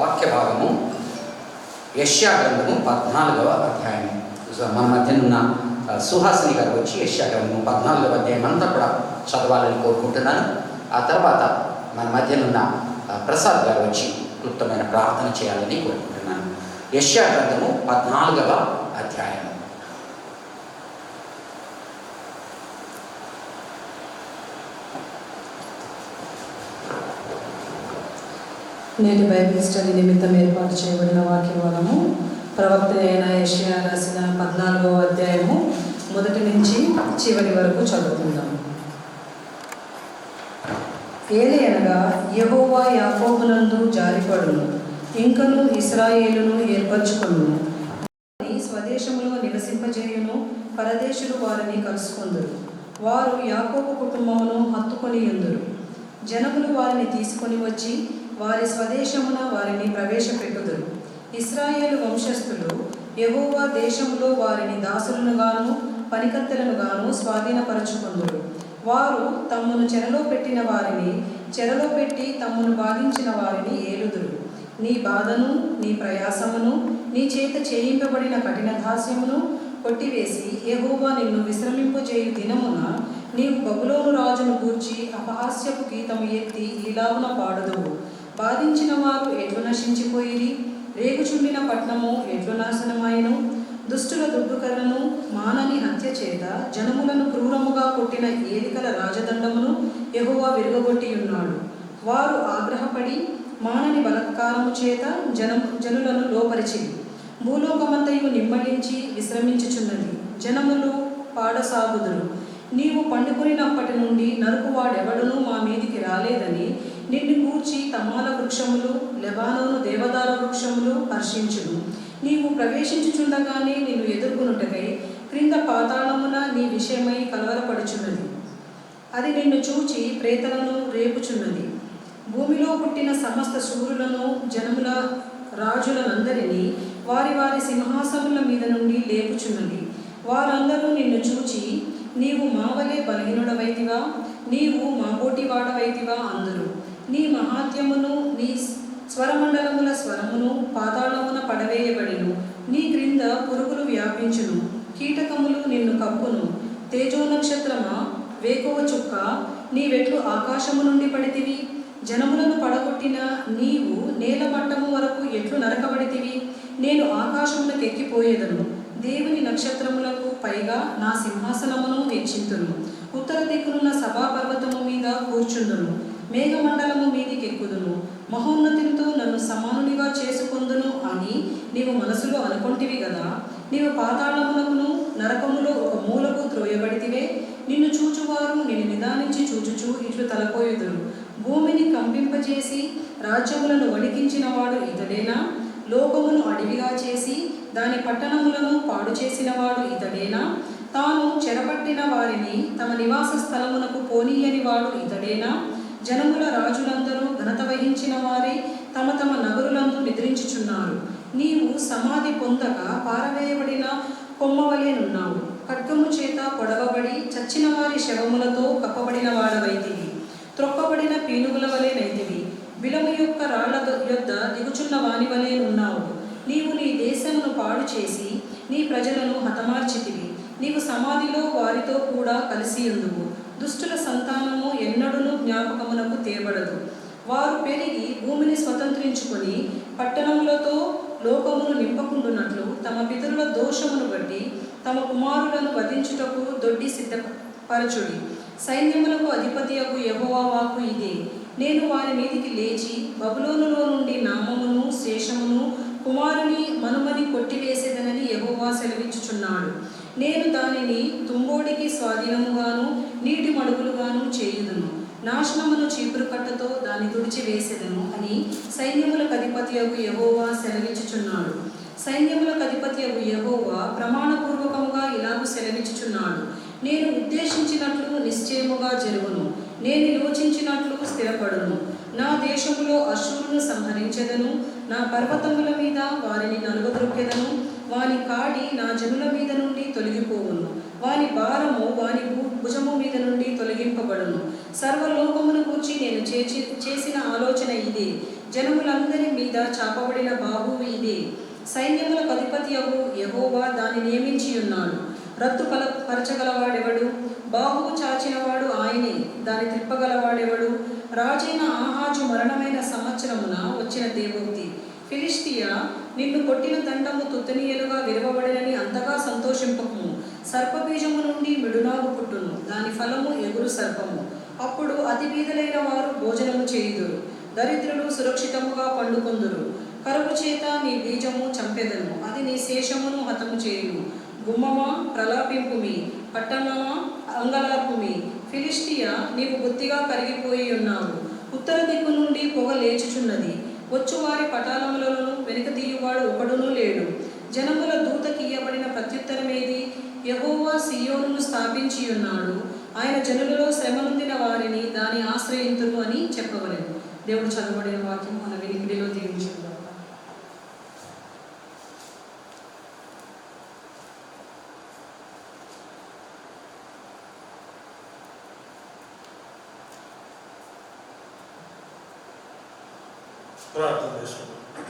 వాక్య భాగము యెషయా గ్రంథము 14వ అధ్యాయము. మన మధ్యనున్న సుహాసిని గారు వచ్చి యెషయా గ్రంథము 14వ అధ్యాయం అంతా కూడా చదవాలని కోరుకుంటున్నాను. ఆ తర్వాత మన మధ్యనున్న ప్రసాద్ గారు వచ్చి క్లుప్తమైన ప్రార్థన చేయాలని కోరుకుంటున్నాను. యెషయా గ్రంథము 14వ అధ్యాయం. నేటి బైబిల్ స్టడీ నిమిత్తం ఏర్పాటు చేయబడిన వాక్యభాగము ప్రవక్త అయిన యెషయా రాసిన 14వ అధ్యాయము మొదటి నుంచి చివరి వరకు చదువుకుందాం. ఏలయనగా యెహోవా యాకోబునందు జారిపడును, ఇంకను ఇశ్రాయేలును ఏర్పరచుకొనును. స్వదేశములో నివసింపజేయును, పరదేశులు వారిని కలుసుకొందురు. వారు యాకోబు కుటుంబమును హత్తుకొని యుందురు. జనములు వారిని తీసుకొని వచ్చి వారి స్వదేశమున వారిని ప్రవేశపెట్టుదురు. ఇశ్రాయేలు వంశస్థులు యెహోవా దేశములో వారిని దాసులనుగాను పనికత్తెలనుగాను స్వాధీనపరచుకొందురు. వారు తమ్మును చెరలో పెట్టిన వారిని చెరలో పెట్టి తమ్మును బాధించిన వారిని ఏలుదురు. నీ బాధను, నీ ప్రయాసమును, నీ చేత చేయింపబడిన కఠిన దాస్యమును కొట్టివేసి యెహోవా నిన్ను విశ్రమింపజేయు దినమున నీవు బబులోను రాజును గూర్చి అపహాస్యపు గీతము ఎత్తి ఈలాగున పాడుదువు. బాధించిన వారు ఎట్లు నశించిపోయిరి, రేగుచుండిన పట్నము ఎట్లు నాశనమాయను. దుష్టుల దుడ్డుకలను మానని హత్య చేత జనములను క్రూరముగా కొట్టిన ఏలికల రాజదండమును యెహోవా విరుగగొట్టి ఉన్నాడు. వారు ఆగ్రహపడి మానని బలత్కారము చేత జనులను లోపరిచిరి. భూలోకమంతయు నిమ్మలించి విశ్రమించుచున్నది. జనములు పాడసాగుదురు. నీవు పండుకొనినప్పటి నుండి నరుకువాడెవడునూ మా మీదికి రాలేదని నిన్ను గూర్చి తమాల వృక్షములు, లెబానోను దేవదార వృక్షములు హర్షించును. నీవు ప్రవేశించుచుండగానే నిన్ను ఎదుర్కొనుటకై క్రింద పాతాళమున నీ విషయమై కలవరపడుచున్నది. అది నిన్ను చూచి ప్రేతలను రేపుచున్నది. భూమిలో పుట్టిన సమస్త శూరులను, జనముల రాజులనందరినీ వారి వారి సింహాసముల మీద నుండి లేపుచున్నది. వారందరూ నిన్ను చూచి నీవు మావలే బలహీనుడవైతివా, నీవు మా పోటీవాడవైతివా అందురు. నీ మహాత్యమును, నీ స్వరమండలముల స్వరమును పాతాళమున పడవేయబడిను. నీ క్రింద పురుగులు వ్యాపించును, కీటకములు నిన్ను కప్పును. తేజో నక్షత్రమా, వేకువ చుక్క, నీవెట్లు ఆకాశము నుండి పడితివి. జనములను పడగొట్టిన నీవు నేల మట్టము వరకు ఎట్లు నరకబడితివి. నేను ఆకాశములకు ఎక్కిపోయేదను, దేవుని నక్షత్రములకు పైగా నా సింహాసనమును వీక్షింతును. ఉత్తర దిక్కునున్న సభాపర్వతము మీద కూర్చుందును, మేఘమండలము మీదికి ఎక్కుదును. మహోన్నతితో నన్ను సమానునిగా చేసుకొందును అని నీవు మనసులో అనుకొంటివి గదా. నీవు పాతాళమునకును నరకములో ఒక మూలకు త్రోయబడితివే. నిన్ను చూచువారు నిన్ను నిదానించి చూచుచూ ఇట్లు తలపోయుదురు. భూమిని కంపింపజేసి రాజ్యములను వణికించినవాడు ఇతడేనా? లోకమును అడవిగా చేసి దాని పట్టణములను పాడు చేసినవాడు ఇతడేనా? తాను చెరపట్టిన వారిని తమ నివాస స్థలమునకు పోనీయని వాడు ఇతడేనా? జనముల రాజులందరూ ఘనత వహించిన వారే తమ తమ నగరులందు నిద్రించుచున్నారు. నీవు సమాధి పొందక పారవేయబడిన కొమ్మవలేనున్నావు. ఖడ్గము చేత పొడవబడి చచ్చిన వారి శవములతో కప్పబడిన వాడవైతివి. త్రొక్కబడిన పీనుగుల వలె నైతివి. బిలము యొక్క రాళ్ల యొద్ద దిగుచున్న వాని వలె ఉన్నావు. నీవు నీ దేశమును పాడు చేసి నీ ప్రజలను హతమార్చితివి. నీవు సమాధిలో వారితో కూడా కలిసి ఉందువు. దుష్టుల సంతానము ఎన్నడూను జ్ఞాపకమునకు తేబడదు. వారు పెరిగి భూమిని స్వతంత్రించుకొని పట్టణములతో లోకమును నింపకుండునట్లు తమ పితరుల దోషమును బట్టి తమ కుమారులను వధించుటకు దొడ్డి సిద్ధపరచుడి. సైన్యములకు అధిపతియగు యెహోవా వాక్కు ఇదే. నేను వారి మీదికి లేచి బబులోనులో నుండి నామమును శేషమును కుమారుని మనుమని కొట్టివేసేదనని యెహోవా సెలవిచ్చుచున్నాడు. నేను దానిని తుంబోడికి స్వాధీనముగాను నీటి మడుగులుగాను చేయుదును. నాశనమును చీపురు కట్టతో దాన్ని తుడిచివేసేదను అని సైన్యములకు అధిపతియగు యెహోవా సెలవిచ్చుచున్నాడు. సైన్యములకు అధిపతియగు యెహోవా ప్రమాణపూర్వకముగా ఇలాగు సెలవిచ్చుచున్నాడు. నేను ఉద్దేశించినట్లు నిశ్చయముగా జరుగును, నేను యోచించినట్లు స్థిరపడును. నా దేశములో అశ్షూరును సంహరించెదను, నా పర్వతముల మీద వారిని నలుగద్రొక్కెదను. వాని కాడి నా జనుల మీద నుండి తొలగిపోవును, వాని భారము వాని భుజము మీద నుండి తొలగింపబడును. సర్వలోకమును గూర్చి నేను చేసిన ఆలోచన ఇదే. జనములందరి మీద చాపబడిన బాహువు ఇదే. సైన్యములకు అధిపతియగు యెహోవా దాన్ని నియమించి ఉన్నాడు. రద్దు పరచగలవాడెవడు? బాహువు చాచినవాడు ఆయనే. దాన్ని త్రిప్పగలవాడెవడు? రాజైన ఆహాజు మరణమైన సంవత్సరమున వచ్చిన దేవోక్తి. ఫిలిష్తియా, నిన్ను కొట్టిన దండము తుత్తనీయలుగా విరవబడినని అంతగా సంతోషింపకుము. సర్పబీజము నుండి మిడునాగు పుట్టును, దాని ఫలము ఎగురు సర్పము. అప్పుడు అతి బీదలైన వారు భోజనము చేయుదురు, దరిద్రులు సురక్షితముగా పండుకొందురు. కరువు చేత నీ బీజము చంపెదను, అది నీ శేషమును హతము చేయును. గుమ్మమా, ప్రలాపింపుమి, పట్టణమా, అంగలార్పుమి. ఫిలిష్తియా, నీవు బొత్తిగా కరిగిపోయి ఉన్నావు. ఉత్తర దిక్కు నుండి పొగ లేచుచున్నది. వచ్చువారి పటాలములను వెనుకదీయువాడు ఒకడునూ లేడు. జనముల దూతకియ్యబడిన ప్రత్యుత్తరమేది? యెహోవా సీయోనును స్థాపించి ఉన్నాడు. ఆయన జనులలో శ్రమనొందిన వారిని దాని ఆశ్రయింతురు అని చెప్పవలెను. దేవుడు చదవబడిన వాక్యం మన వినికిడిలో దీవించుగాక. ప్రార్థన చేసుకుంటాం.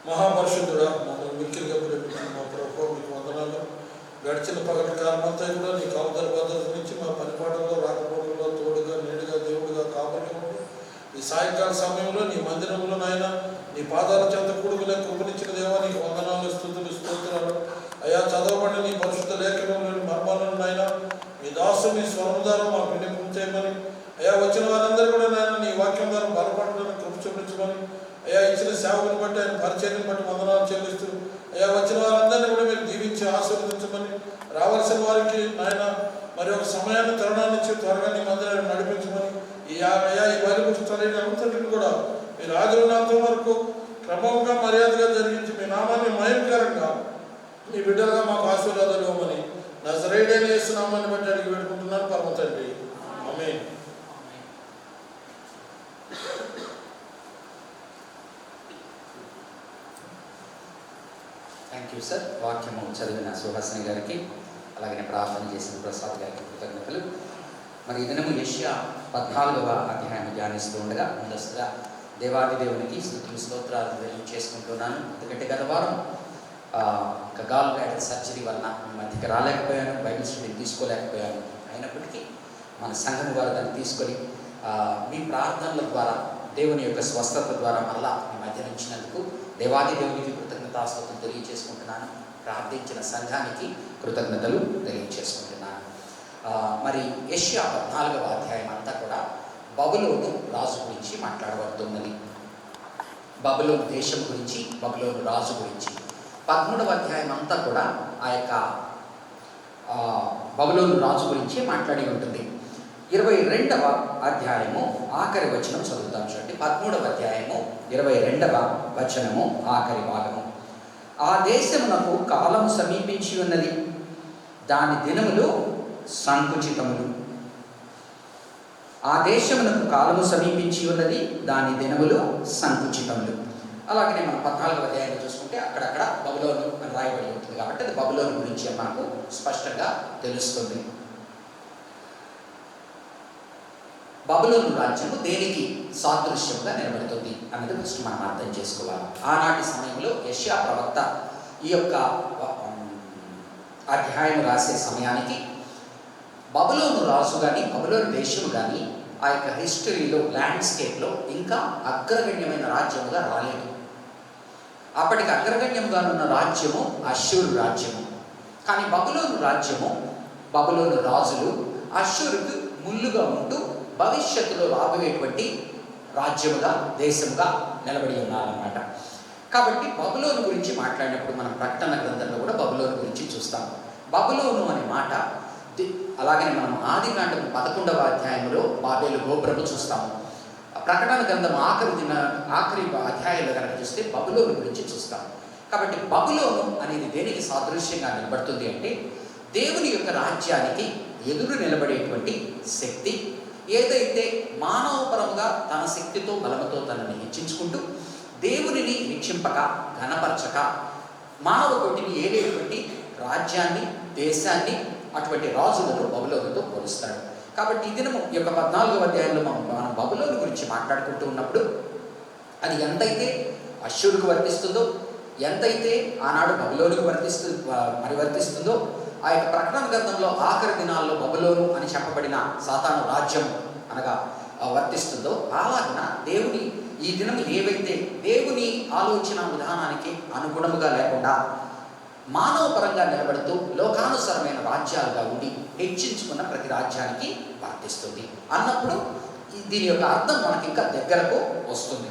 మహాపరిశుద్ధుడా, మమ్మల్ని మిక్కిలిగా ప్రేమించిన మా ప్రభువా, మీకు వందనాలు. గడిచిన పగటి కాలమంతా కూడా నీ కాపుదల భద్రత నుంచి మా పనిపాటల్లో రాకపోకల్లో తోడుగా నీడుగా దేవుడుగా కాపాడుతూ ఈ సాయంకాల సమయంలో నీ మందిరంలో నాయన నీ పాదాల చెంత కూడుకునే కృపనిచ్చిన దేవా, నీకు వందనాలు, స్తుతులు, స్తోత్రాలు. అయా, చదవబడిన నీ పరిశుద్ధ లేఖనంలోని మర్మాలను నాయన మీ దాసుని స్వరముదారం మా విన్నపం చేయమని, అయా వచ్చిన వారందరూ కూడా నాయన నీ వాక్యం ద్వారా బలపడడానికి కృప చూపించమని, అయా ఇచ్చిన సేవకుని బట్టి ఆయన పరిచయాన్ని బట్టి వందనాలు చెల్లిస్తూ, అయా వచ్చిన వారందరినీ కూడా మీరు దీవించి ఆశీర్వదించమని, రావాల్సిన వారికి నాయన మరి ఒక సమయాన్ని తరుణాన్ని ఇచ్చి త్వరగా నీ మందిరాన్ని నడిపించమని, అయా ఈ బలి స్థలైన అంతటిని కూడా మీరు ఆదినంత వరకు క్రమంగా మర్యాదగా జరిగించి మీ నామాన్ని మహిమకరంగా మీ బిడ్డలుగా మాకు ఆశీర్వాదాలు ఇవ్వమని నజరేయుడైన యేసు నామాన్ని బట్టి అడిగి పెట్టుకుంటున్నాను పరమ తండ్రి. ఆమేన్. Thank you sir. వాక్యము చదివిన సుహాసిని గారికి, అలాగే ప్రార్థన చేసిన ప్రసాద్ గారికి కృతజ్ఞతలు. మరి ఈ దినము యెషయా 14వ అధ్యాయం ధ్యానిస్తూ ఉండగా ముందస్తుగా దేవాది దేవునికి స్తుతులు స్తోత్రాలు చేసుకుంటున్నాను. ఎందుకంటే గత వారం గాల్ బ్లాడర్ సర్జరీ వలన మీ మధ్యకి రాలేకపోయాను, బైబిల్ స్టడీ తీసుకోలేకపోయాను. అయినప్పటికీ మన సంఘం వారు దాన్ని తీసుకొని మీ ప్రార్థనల ద్వారా దేవుని యొక్క స్వస్థత ద్వారా మరలా మీ మధ్య ఉంచినందుకు దేవాది దేవునికి కృతజ్ఞతాస్తుతులు తెలియజేసుకుంటున్నాను. ప్రార్థించిన సంఘానికి కృతజ్ఞతలు తెలియజేసుకుంటున్నాను. మరి యెషయా 14వ అధ్యాయం అంతా కూడా బబులోను రాజు గురించి మాట్లాడబడుతున్నది. బబులోను దేశం గురించి, బబులోను రాజు గురించి. 13వ అధ్యాయం అంతా కూడా ఆ యొక్క బబులోను రాజు గురించి మాట్లాడి ఉంటుంది. 22వ అధ్యాయము ఆఖరి వచనం చదువుతాం చూడండి. 13వ అధ్యాయము 22వ వచనము ఆఖరి భాగము. ఆ దేశమునకు కాలము సమీపించి ఉన్నది, దాని దినములు సంకుచితములు. ఆ దేశమునకు కాలము సమీపించి ఉన్నది, దాని దినములు సంకుచితములు. అలాగనే మనం 14వ అధ్యాయాన్ని చూసుకుంటే అక్కడక్కడ బబులోను అని రాయబడి ఉంటుంది కాబట్టి అది బబులోను గురించి మనకు స్పష్టంగా తెలుస్తుంది. బబులోను రాజ్యము దేనికి సాదృశ్యంగా నిలబడుతుంది అన్నది ఫస్ట్ మనం అర్థం చేసుకోవాలి. ఆనాటి సమయంలో యెషయా ప్రవక్త ఈ యొక్క అధ్యాయం రాసే సమయానికి బబులోను రాజు కానీ బబులోను దేశం కానీ ఆ యొక్క హిస్టరీలో ల్యాండ్స్కేప్లో ఇంకా అగ్రగణ్యమైన రాజ్యముగా రాలేదు. అప్పటికి అగ్రగణ్యంగా ఉన్న రాజ్యము అష్షూరు రాజ్యము. కానీ బబులోను రాజ్యము, బబులోను రాజులు అష్షూరుకు ముళ్ళుగా ఉంటూ భవిష్యత్తులో రాబోయేటువంటి రాజ్యముగా, దేశముగా నిలబడి ఉన్నారన్నమాట. కాబట్టి బబులోను గురించి మాట్లాడినప్పుడు మనం ప్రకటన గ్రంథంలో కూడా బబులోను గురించి చూస్తాం. బబులోను అనే మాట అలాగనే మనం ఆదికాండము 11వ అధ్యాయంలో బాబేలు గోపురము చూస్తాము. ప్రకటన గ్రంథం ఆఖరి అధ్యాయంలో కనుక చూస్తే బబులోను గురించి చూస్తాం. కాబట్టి బబులోను అనేది దేనికి సాదృశ్యంగా నిలబడుతుంది అంటే దేవుని యొక్క రాజ్యానికి ఎదురు నిలబడేటువంటి శక్తి. ఏదైతే మానవపరంగా తన శక్తితో బలముతో తనని హెచ్చించుకుంటూ దేవునిని రక్షింపక ఘనపరచక మానవ కోటిని ఏలేటువంటి రాజ్యాన్ని, దేశాన్ని, అటువంటి రాజులను బబులోనుతో పోలుస్తాడు. కాబట్టి ఈ దినము ఈ యొక్క 14వ అధ్యాయంలో మనం బబులోను గురించి మాట్లాడుకుంటూ ఉన్నప్పుడు అది ఎంతైతే అష్షూరుకు వర్తిస్తుందో, ఎంతైతే ఆనాడు బబులోనుకు వర్తిస్తుందో, ఆ యొక్క ప్రకటన గ్రంథంలో ఆఖరి దినాల్లో బబులోను అని చెప్పబడిన సాతాను రాజ్యం అనగా వర్తిస్తుందో, అలాగిన దేవుని ఈ దినం ఏవైతే దేవుని ఆలోచన విధానానికి అనుగుణముగా లేకుండా మానవ పరంగా నిలబడుతూ లోకానుసరమైన రాజ్యాలుగా ఉండి హెచ్చించుకున్న ప్రతి రాజ్యానికి వర్తిస్తుంది అన్నప్పుడు దీని యొక్క అర్థం మనకి ఇంకా దగ్గరకు వస్తుంది.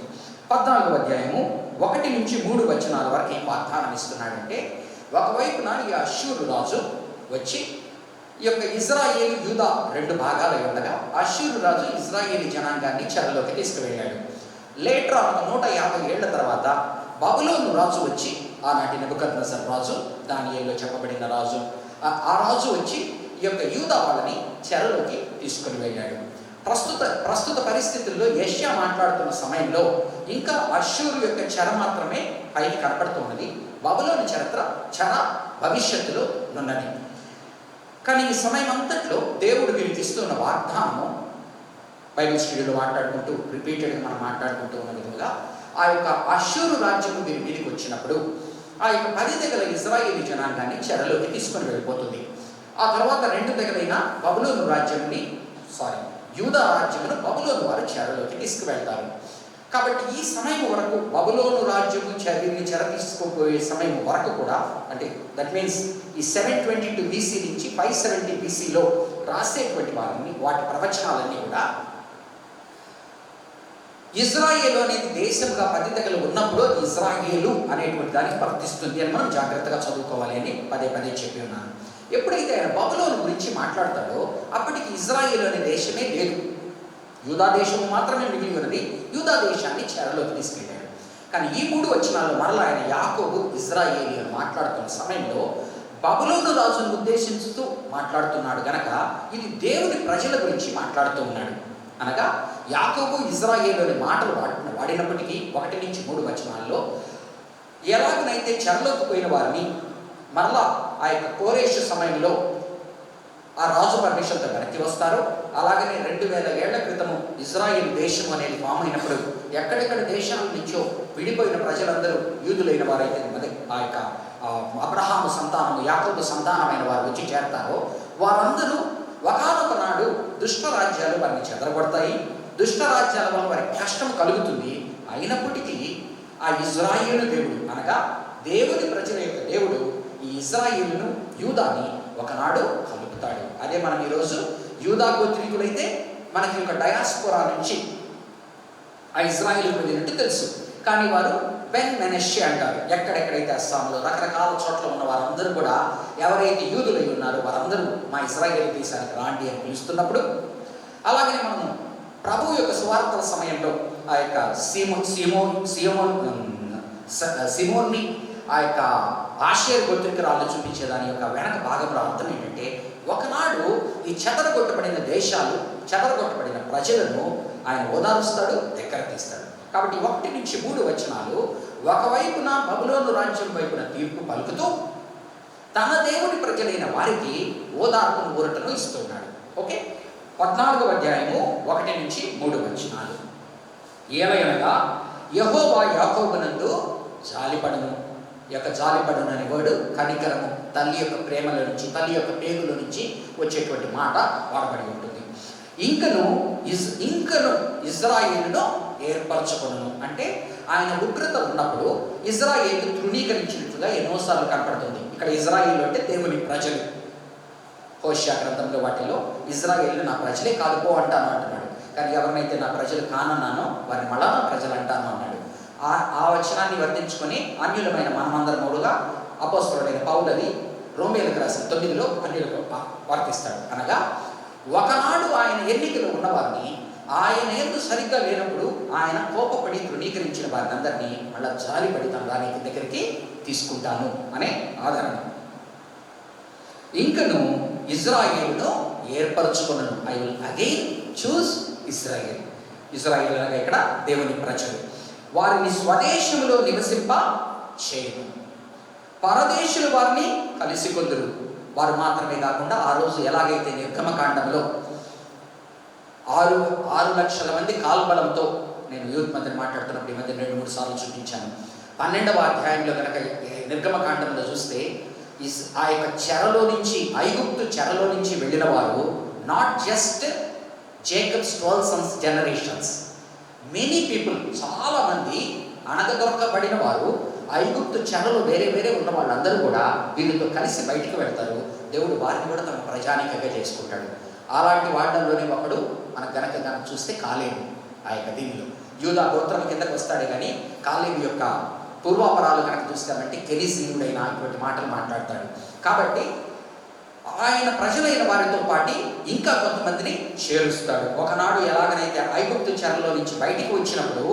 14వ అధ్యాయము 1-3 వచనాల వరకు ఏం వాగ్దానం ఇస్తున్నాడంటే, ఒకవైపున ఈ అష్షూరు రాజు వచ్చి ఈ యొక్క ఇజ్రాయేలు యూదా 2 భాగాలు ఉండగా అష్షూరు రాజు ఇజ్రాయేలీ జనాంగాన్ని చెరలోకి తీసుకువెళ్ళాడు. లేటర్ 150 ఏళ్ల తర్వాత బబులోను రాజు వచ్చి, ఆనాటి నెబుకద్నెజర్ రాజు, దానియేలులో చెప్పబడిన రాజు, ఆ రాజు వచ్చి ఈ యొక్క యూదా వాళ్ళని చెరలోకి తీసుకుని వెళ్ళాడు. ప్రస్తుత పరిస్థితుల్లో యెషయా మాట్లాడుతున్న సమయంలో ఇంకా అష్షూరు యొక్క చెర మాత్రమే పైకి కనపడుతున్నది. బబులోను చెర భవిష్యత్తులో ఉన్నది. కానీ ఈ సమయం అంతట్లో దేవుడు వీరికి ఇస్తున్న వాగ్దానము బైబిల్ స్టడీలో మాట్లాడుకుంటూ రిపీటెడ్గా మనం మాట్లాడుకుంటూ ఉన్న విధంగా ఆ యొక్క అష్షూరు రాజ్యము వీరి మీదకి వచ్చినప్పుడు ఆ యొక్క 10 తెగల ఇజ్రాయేలీ జనాంగాన్ని చెరలోకి తీసుకొని వెళ్ళిపోతుంది. ఆ తర్వాత 2 తెగలైన బబులోను రాజ్యాన్ని యూదా రాజ్యమును బబులోను వారు చెరలోకి తీసుకువెళ్తారు. కాబట్టి ఈ సమయం వరకు బబులోను రాజ్యము వీరిని చెర తీసుకోబోయే సమయం వరకు కూడా, అంటే దట్ మీన్స్ ఈ 722 BC నుంచి 570 BCలో రాసేటువంటి వారిని, వాటి ప్రవచనాలన్నీ కూడా ఇజ్రాయేలు అనేది దేశంగా 10 తెగలు ఉన్నప్పుడు ఇజ్రాయేలు అనేటువంటి దానికి వర్తిస్తుంది అని మనం జాగ్రత్తగా చదువుకోవాలి అని పదే చెప్పి ఉన్నాను. ఎప్పుడైతే ఆయన బబులోను గురించి మాట్లాడతాడో అప్పటికి ఇజ్రాయేలు అనే దేశమే లేదు, యూదా దేశము మాత్రమే మిగిలి ఉన్నది. యూదా దేశాన్ని చెరలోకి తీసుకెళ్ళాడు. కానీ ఈ 3 వచనాల్లో మరలా ఆయన యాకోబు ఇజ్రాయేలీ అని మాట్లాడుతున్న సమయంలో బబులోను రాజును ఉద్దేశించుతూ మాట్లాడుతున్నాడు గనక ఇది దేవుని ప్రజల గురించి మాట్లాడుతూ ఉన్నాడు. అనగా యాకోబు ఇజ్రాయేలు అనే మాటలు వాడినప్పటికీ 1-3 వచనాల్లో ఎలాగనైతే చెరలోకి పోయిన వారిని మరలా ఆ యొక్క కోరేషు సమయంలో ఆ రాజు పర్మిషన్తో వెనక్కి వస్తారు, అలాగనే 2000 ఏళ్ల క్రితము ఇజ్రాయేల్ దేశం అనేది ఫామ్ అయినప్పుడు ఎక్కడెక్కడ దేశాల నుంచో విడిపోయిన ప్రజలందరూ యూదులైన వారైతే ఆ యొక్క అబ్రహాము సంతానము, యాకోబు సంతానమైన వారు వచ్చి చేరతారో వారందరూ ఒకానొక నాడు దుష్ట రాజ్యాలు వారిని చెదరగొడతాయి. దుష్ట రాజ్యాల వల్ల వారికి కష్టం కలుగుతుంది. అయినప్పటికీ ఆ ఇజ్రాయేలు దేవుడు అనగా దేవుని ప్రజల యొక్క దేవుడు ఈ ఇజ్రాయేలును యూదాని ఒకనాడు కలుపుతాడు. అదే మనం ఈరోజు యూదా గోత్రీకులైతే మనకి ఒక డయాస్పోరా నుంచి ఆ ఇజ్రాయేలు వెళ్ళినట్టు తెలుసు. కానీ వారు బెన్ మెనెషే అంటారు. ఎక్కడెక్కడైతే అస్సాంలో రకరకాల చోట్ల ఉన్న వారందరూ కూడా ఎవరైతే యూదులై ఉన్నారో వారందరూ మా ఇజ్రాయేల్ దేశానికి రాండి అని పిలుస్తున్నప్పుడు, అలాగే మనము ప్రభు యొక్క సువార్తల సమయంలో ఆ యొక్క సిమోన్ని ఆ యొక్క ఆషేర్ గోత్రికురాళ్ళు చూపించే దాని యొక్క వెనక భాగంలో అర్థం ఏంటంటే, ఒకనాడు ఈ చెదరగొట్టబడిన దేశాలు, చెదరగొట్టబడిన ప్రజలను ఆయన ఓదారుస్తాడు, దగ్గర తీస్తాడు. కాబట్టి 1-3 వచనాలు ఒకవైపున బబులోను రాజ్యం వైపున తీర్పు పలుకుతూ తన దేవుని ప్రజలైన వారికి ఓదార్పును ఊరటను ఇస్తున్నాడు. ఓకే, 14వ అధ్యాయము 1-3 వచనాలు. ఏలయనగా యెహోవా యాకోబునందు జాలిపడును. యొక్క జాలిపడును అనే వర్డ్ కనికరము, తల్లి యొక్క ప్రేమల నుంచి, తల్లి యొక్క పేగుల నుంచి వచ్చేటువంటి మాట వాడబడి ఉంటుంది. ఇంకను ఇజ్రాయేలును ఏర్పరచుకొనును అంటే ఆయన ఉగ్రత ఉన్నప్పుడు ఇజ్రాయేలు తృణీకరించినట్లుగా ఎన్నోసార్లు కనపడుతుంది. ఇక్కడ ఇజ్రాయేలు అంటే దేవుని ప్రజలు. హోషేయ గ్రంథంలో వాటిలో ఇజ్రాయేలు నా ప్రజలే కాదుపో అంటున్నాడు. కానీ ఎవరినైతే నా ప్రజలు కానన్నానో వారిని మళ్ళా నా ప్రజలు అంటాను అన్నాడు. ఆ వచనాన్ని వర్తించుకొని అన్యులమైన మనమందరముగా అపోస్తలుడైన పౌలది రోమేలకు రాసిన 9లో అన్యులకు వర్తిస్తాడు. అనగా ఒకనాడు ఆయన ఎన్నికలు ఉన్నవారిని ఆయన యందు సరిగ్గా లేనప్పుడు ఆయన కోపపడి తృణీకరించిన వారిని అందరినీ మళ్ళా జాలిపడి తన దానికి దగ్గరికి తీసుకుంటాను అనే ఆదరణ. ఇంకను ఇజ్రాయేలును ఏర్పరచుకున్నాను. I will again choose Israel. Israel అనగా ఇక్కడ దేవుని ప్రజలు. వారిని స్వదేశంలో నివసింప చేయను, పరదేశులు వారిని కలిసి కొందరు. వారు మాత్రమే కాకుండా ఆ రోజు ఎలాగైతే నిర్గమకాండంలో 6 లక్షల మంది కాల్బలంతో నేను యూత్ మధ్య మాట్లాడుతున్నప్పుడు ఈ మధ్య 2-3 సార్లు చూపించాను. 12వ అధ్యాయంలో కనుక నిర్గమకాండంలో చూస్తే ఆ యొక్క చెరలో నుంచి, ఐగుప్తు చెరలో నుంచి వెళ్ళిన వారు not just Jacob's 12 Sons generations, many people, చాలామంది అణగదొరకబడిన వారు ఐగుప్తు చెరలో వేరే వేరే ఉన్న వాళ్ళందరూ కూడా వీళ్ళతో కలిసి బయటకు వెళ్తారు. దేవుడు వారిని కూడా తమ ప్రజానికగా చేసుకుంటాడు. అలాంటి వాళ్ళలోనే ఒకడు మనకు గనక చూస్తే కాలేబు. ఆ యొక్క దీనిలో యూదా గోత్రం కిందకు వస్తాడే కానీ కాలేబు యొక్క పూర్వాపరాలు కనుక చూస్తామంటే కెరీసీయుడైన ఇటువంటి మాటలు మాట్లాడతాడు. కాబట్టి ఆయన ప్రజలైన వారితో పాటు ఇంకా కొంతమందిని చేరుస్తాడు. ఒకనాడు ఎలాగనైతే ఐగుప్తు చెరలో నుంచి బయటికి వచ్చినప్పుడు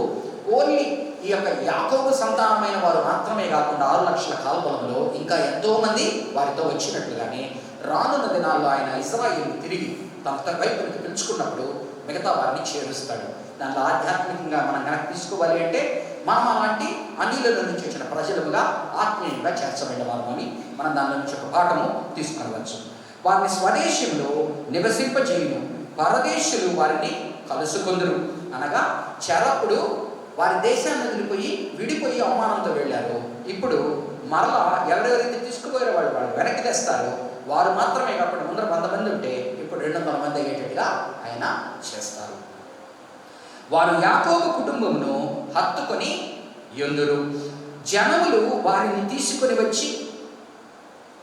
ఓన్లీ ఈ యొక్క యాకోబు సంతానమైన వారు మాత్రమే కాకుండా 6 లక్షల కాల్బలంలో ఇంకా ఎంతోమంది వారితో వచ్చినట్లుగానే రానున్న దినాల్లో ఆయన ఇశ్రాయేలును తిరిగి తన వైపునికి పిలుచుకున్నప్పుడు మిగతా వారిని చేరుస్తాడు. దాంట్లో ఆధ్యాత్మికంగా మనం కనుక తీసుకోవాలి అంటే మనం అలాంటి అన్యుల నుంచి వచ్చిన ప్రజలుగా ఆత్మీయంగా చేర్చబడిన వారమని మనం దాని నుంచి ఒక పాఠము తీసుకొనవచ్చు. వారిని స్వదేశంలో నివసింపజేయును, పరదేశులు వారిని కలుసుకొందురు. అనగా చెరప్పుడు వారి దేశాన్ని వదిలిపోయి విడిపోయి అవమానంతో వెళ్ళారు. ఇప్పుడు మరలా ఎవరెవరైతే తీసుకుపోయే వాళ్ళు వెనక్కి తెస్తారు. వారు మాత్రమే కాకుండా ముందర 100 మంది ఉంటే ఇప్పుడు 200 మంది అయ్యేటట్టుగా ఆయన చేస్తారు. వారు యాకోబు కుటుంబమును హత్తుకొని యుందురు. జనములు వారిని తీసుకొని వచ్చి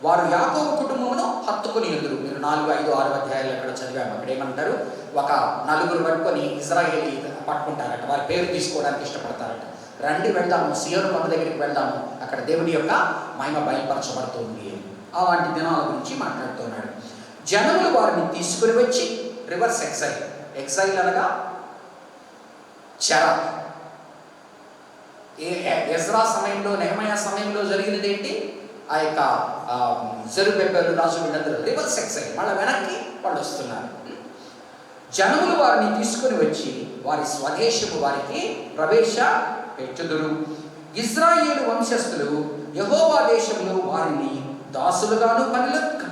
వారు యాకోబు కుటుంబమును హత్తుకొని యుందురు. మీరు 4, 5, 6 అధ్యాయాలు ఎక్కడ చదివాము. అక్కడ ఏమంటారు, ఒక 4 పట్టుకొని ఇశ్రాయేలీ పట్టుకుంటారట. వారి పేరు తీసుకోవడానికి ఇష్టపడతారట. రండి వెళ్దాము, సియోను కొండ దగ్గరికి వెళ్దాము, అక్కడ దేవుని యొక్క మహిమ బయలుపరచబడుతుంది. అలాంటి దినాల గురించి మాట్లాడుతున్నాడు. జనములు వారిని తీసుకుని వచ్చి రివర్స్ ఎక్సైల్ అనగా చెర. ఎజ్రా సమయంలో, నెహెమయా సమయంలో జరిగినది ఏంటి? ఆ యొక్క జెరుబ్బెబెలు రాజు వీళ్ళందరూ రివర్స్ ఎక్సైల్, మళ్ళీ వెనక్కి వాళ్ళు వస్తున్నారు. జనములు వారిని తీసుకుని వచ్చి వారి స్వదేశము వారికి ప్రవేశ పెట్టుదురు. ఇశ్రాయేలు వంశస్థులు యెహోవా దేశంలో వారిని దాసులుగాను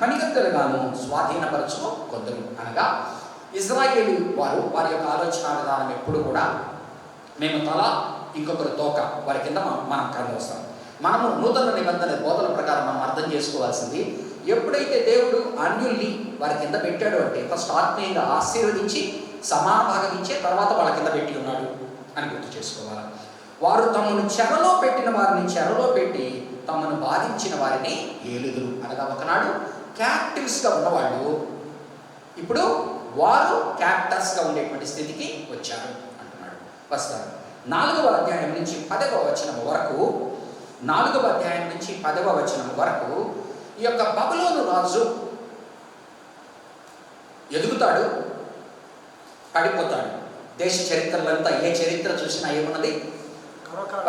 పనిగత్తలుగాను స్వాధీనపరచుకొందురు. అనగా ఇశ్రాయేలు వారు వారి యొక్క ఆలోచన విధానం ఎప్పుడు కూడా మేము తల ఇంకొకరు తోక, వారి కింద మనం కలవస్తాం. మనము నూతన నిబంధన బోధన ప్రకారం మనం అర్థం చేసుకోవాల్సింది, ఎప్పుడైతే దేవుడు అన్యుల్ని వారి కింద పెట్టాడు అంటే ఫస్ట్ ఆత్మీయంగా ఆశీర్వదించి సమాన భాగం ఇచ్చే తర్వాత వాళ్ళ కింద పెట్టి ఉన్నాడు అని గుర్తు చేసుకోవాలి. వారు తమను చెరలో పెట్టిన వారిని చెరలో పెట్టి తమను బాధించిన వారిని ఏలుదురు. అనగా ఒకనాడు క్యాప్టివ్స్గా ఉన్నవాళ్ళు ఇప్పుడు వారు క్యాప్టర్స్గా ఉండేటువంటి స్థితికి వచ్చారు అంటున్నాడు. వస్తారు 4వ అధ్యాయం నుంచి 10వ వచనం వరకు, 4వ అధ్యాయం నుంచి 10వ వచనం వరకు ఈ యొక్క బబులోను రాజు ఎదుగుతాడు, పడిపోతాడు. దేశ చరిత్రలంతా ఏ చరిత్ర చూసినా ఏమున్నది,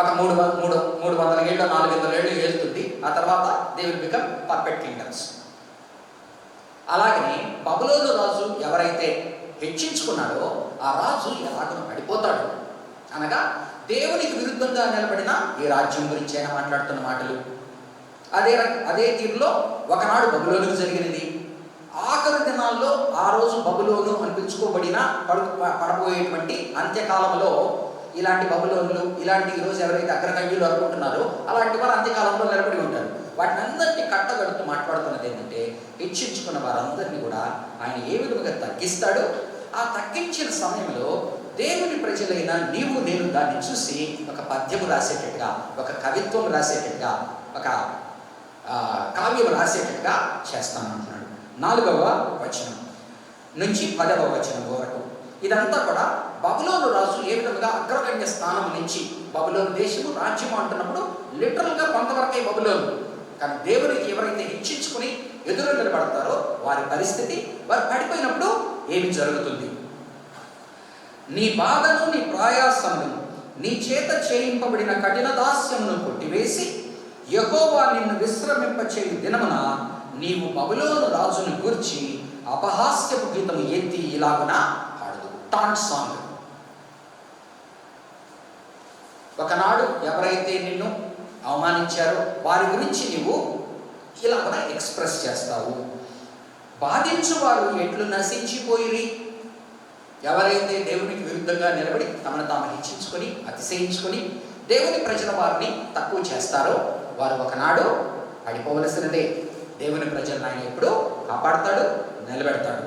ఒక 300 ఏళ్ళు 400 ఏళ్ళు వెళ్తుంది. ఆ తర్వాత they will become perfect kingdoms. అలాగనే బబులోను రాజు ఎవరైతే హెచ్చించుకున్నాడో ఆ రాజు ఎలాగో పడిపోతాడు. అనగా దేవునికి విరుద్ధంగా నిలబడిన ఈ రాజ్యం గురించి ఆయన మాట్లాడుతున్న మాటలు. అదే తీరులో ఒకనాడు బబులోనుకు జరిగినది. ఆఖరి దినాల్లో ఆ రోజు బబులోను అనిపించుకోబడిన పడబోయేటువంటి అంత్యకాలంలో ఇలాంటి బబులోనులు, ఇలాంటి ఈరోజు ఎవరైతే అగ్రగణ్యులు అనుకుంటున్నారో అలాంటి వారు అంత్యకాలంలో నిలబడి ఉంటారు. వాటిని అందరినీ కట్టగడుతూ మాట్లాడుతున్నది ఏంటంటే, హెచ్చించుకున్న వారందరినీ కూడా ఆయన ఏ విధంగా తగ్గిస్తాడు. ఆ తగ్గించిన సమయంలో దేవుని ప్రజలైన నీవు నేను దాన్ని చూసి ఒక పద్యము రాసేటట్టుగా, ఒక కవిత్వం రాసేటట్టుగా, ఒక కావ్యం రాసేటట్టుగా చేస్తానంటున్నాడు. 4వ వచనం నుంచి 10వ వచనం వరకు ఇదంతా కూడా బబులోను రాజు ఏ విధంగా అగ్రగణ్య స్థానం నుంచి, బబులోను దేశము రాజ్యము అంటున్నప్పుడు లిటరల్గా కొంతవరకే బబులోను, కానీ దేవునికి ఎవరైతే హెచ్చించుకుని ఎదురు నిలబడతారో వారి పరిస్థితి, వారు పడిపోయినప్పుడు ఏమి జరుగుతుంది. నీ బాధను, నీ ప్రయాసమును, నీ చేత చేయింపబడిన కఠిన దాస్యమును కొట్టివేసి యెహోవా నిన్ను విశ్రమింపచేయు దినమున నీవు బబులోను రాజును గూర్చి అపహాస్యపు గీతము ఎత్తి ఇలాగున పాడుదు. Taunt song. ఒకనాడు ఎవరైతే నిన్ను అవమానించారో వారి గురించి నీవు ఇలాగున ఎక్స్ప్రెస్ చేస్తావు. బాధించువారు ఎట్లు నశించిపోయిరి, ఎవరైతే దేవునికి విరుద్ధంగా నిలబడి తమను తాము హెచ్చించుకొని అతిశయించుకొని దేవుని ప్రజల వారిని తక్కువ చేస్తారో వారు ఒకనాడు పడిపోవలసినదే. దేవుని ప్రజలను ఆయన ఎప్పుడు కాపాడతాడు, నిలబెడతాడు.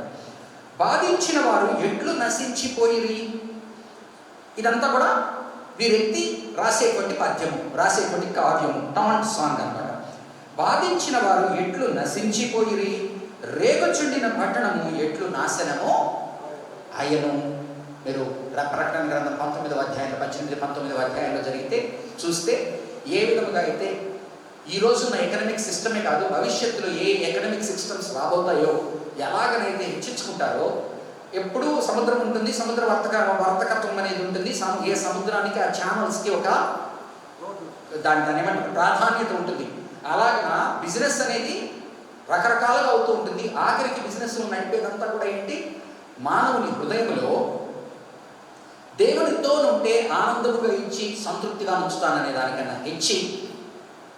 బాధించిన వారు ఎట్లు నశించిపోయిరి. ఇదంతా కూడా వీరెత్తి రాసేటువంటి పద్యము, రాసేటువంటి కావ్యము, టాంట్ సాంగ్ అన్నమాట. బాధించిన వారు ఎట్లు నశించిపోయిరి, రేగచుండిన పట్టణము ఎట్లు నాశనమో ఆయను. మీరు ప్రకటన గ్రంథం 19వ అధ్యాయంలో 18, 19వ అధ్యాయంలో జరిగితే చూస్తే ఏ విధముగా అయితే ఈ రోజున్న ఎకనామిక్ సిస్టమే కాదు, భవిష్యత్తులో ఏ ఎకనామిక్ సిస్టమ్స్ రాబోతాయో ఎలాగనైతే హెచ్చించుకుంటారో. ఎప్పుడూ సముద్రం ఉంటుంది, సముద్ర వర్తకత్వం అనేది ఉంటుంది. ఏ సముద్రానికి ఆ ఛానల్స్కి ఒక దాని ఏమంటారు ప్రాధాన్యత ఉంటుంది. అలాగా బిజినెస్ అనేది రకరకాలుగా అవుతూ ఉంటుంది. ఆఖరికి బిజినెస్ నడిపేదంతా కూడా ఏంటి, మానవుని హృదయంలో దేవునితో ఉంటే ఆనందముగా ఇచ్చి సంతృప్తిగా ఉంచుతాననే దానికన్నా హెచ్చి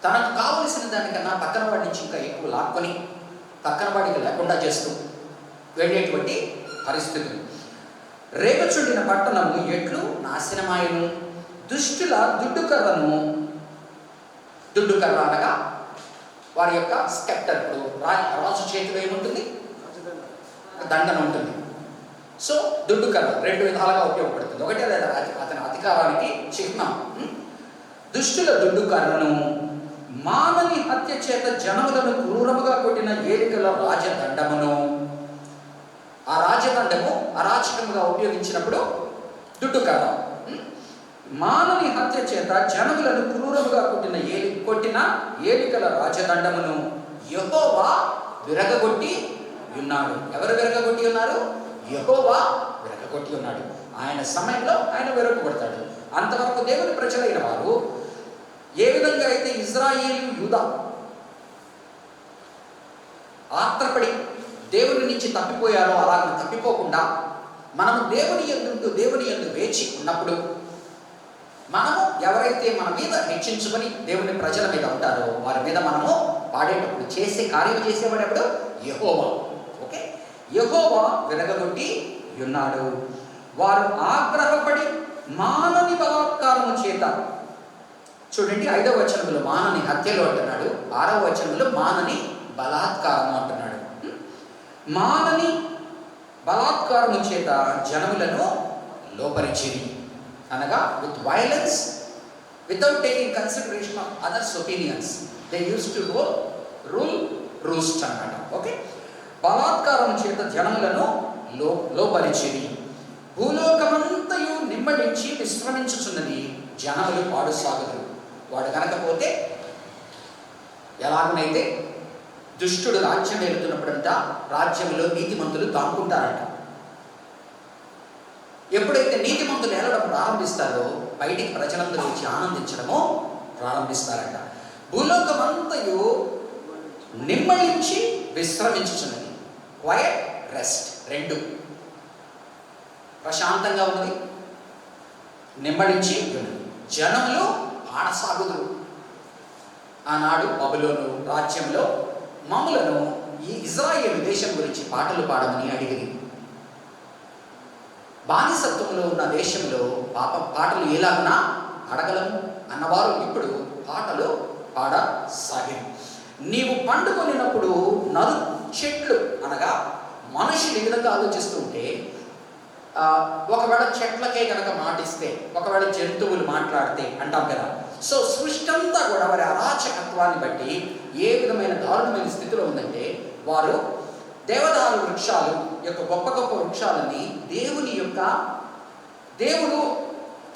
తనకు కావలసిన దానికన్నా పక్కన వాడి నుంచి ఇంకా ఎక్కువ లాక్కొని పక్కన వాడికి లేకుండా చేస్తూ వెళ్ళేటువంటి పరిస్థితులు. రేగచుండిన పట్టణము ఎట్లు నాశనమాయను, దుష్టుల దుడ్డుకర్రను. దుడ్డుకర్ర అనగా వారి యొక్క స్కెప్టర్. ఇప్పుడు రాజు చేతిలో ఏముంటుంది, దండన ఉంటుంది. సో దుడ్డుకర్ర రెండు విధాలుగా ఉపయోగపడుతుంది. ఒకటే లేదా అతని అధికారానికి చిహ్నం. దుష్టుల దుడ్డుకర్రను, మానని హత్య చేత జనములను క్రూరముగా కొట్టిన ఏలికల రాజదండమును. ఆ రాజదండము అరాచకముగా ఉపయోగించినప్పుడు దుడ్డుకర్ర. మానని హత్య చేత జనములను క్రూరముగా కొట్టిన ఏలికల రాజదండమును యెహోవా విరగగొట్టి ఉన్నాడు. ఎవరు విరగగొట్టి ఉన్నారు? యెహోవా విరగగొట్టి ఉన్నాడు. ఆయన సమయంలో ఆయన విరగొడతాడు. అంతవరకు దేవుని ప్రజలైన వారు ఏ విధంగా అయితే ఇజ్రాయేలు యూదా ఆత్రపడి దేవుని నుంచి తప్పిపోయారో అలాగ తప్పిపోకుండా మనము దేవుని యందు వేచి ఉన్నప్పుడు, మనము ఎవరైతే మన మీద హెచ్చించుకొని దేవుని ప్రజల మీద ఉంటారో వారి మీద మనము పాడేటప్పుడు చేసే కార్యం చేసేవాడు ఎవడు? యెహోవా. ఓకే, యెహోవా విరగగొట్టి ఉన్నాడు. వారు ఆగ్రహపడి మానని బలాత్కారము చేత. చూడండి, 5వ వచనంలో మానని హత్యలు అంటున్నాడు, 6వ వచనంలో మానని బలాత్కారము అంటున్నాడు. మానని బలాత్కారము చేత జనములను లోపరిచిరి. అనగా with violence, without taking consideration of others opinions, they use to rule roost అన్నమాట. ఓకే, బలాత్కారం చేత జనములను లోపరిచిరి. భూలోకమంతయు నిమ్మడించి విశ్రమించుచున్నది, జనములు పాడు సాగుదురు. వాడు కనకపోతే ఎలాగనైతే దుష్టుడు రాజ్యం వెళుతున్నప్పుడంట రాజ్యంలో నీతిమంతులు దాక్కుంటారంట. ఎప్పుడైతే నీతిమంతులు ఏలడం ప్రారంభిస్తారో బయటికి ప్రజలందరూ వచ్చి ఆనందించడమో ప్రారంభిస్తారంట. భూలోకమంతయు నిమ్మళించి విశ్రమించుచున్నది. క్వయట్, రెస్ట్, రెండు. ప్రశాంతంగా ఉన్నది, నిమ్మళించి జనములు ఆడసాగుదురు. ఆనాడు బబులోను రాజ్యంలో మమ్ములను ఈ ఇజ్రాయేలు దేశం గురించి పాటలు పాడమని అడిగింది. బానిసత్వంలో ఉన్న దేశంలో పాటలు ఎలాగునా అడగలము అన్నవారు ఇప్పుడు పాటలు పాడసాగారు. నీవు పండుకొనినప్పుడు నరు చెట్లు అనగా మనుషులు ఈ విధంగా ఆలోచిస్తూ ఉంటే, ఒకవేళ చెట్లకే కనుక మాటిస్తే, ఒకవేళ జంతువులు మాట్లాడితే అంటాం కదా. సో సృష్టి అంతా కూడా వారి అరాచకత్వాన్ని బట్టి ఏ విధమైన దారుణమైన స్థితిలో ఉందంటే, వారు దేవదారు వృక్షాలు యొక్క గొప్ప గొప్ప వృక్షాలని దేవుడు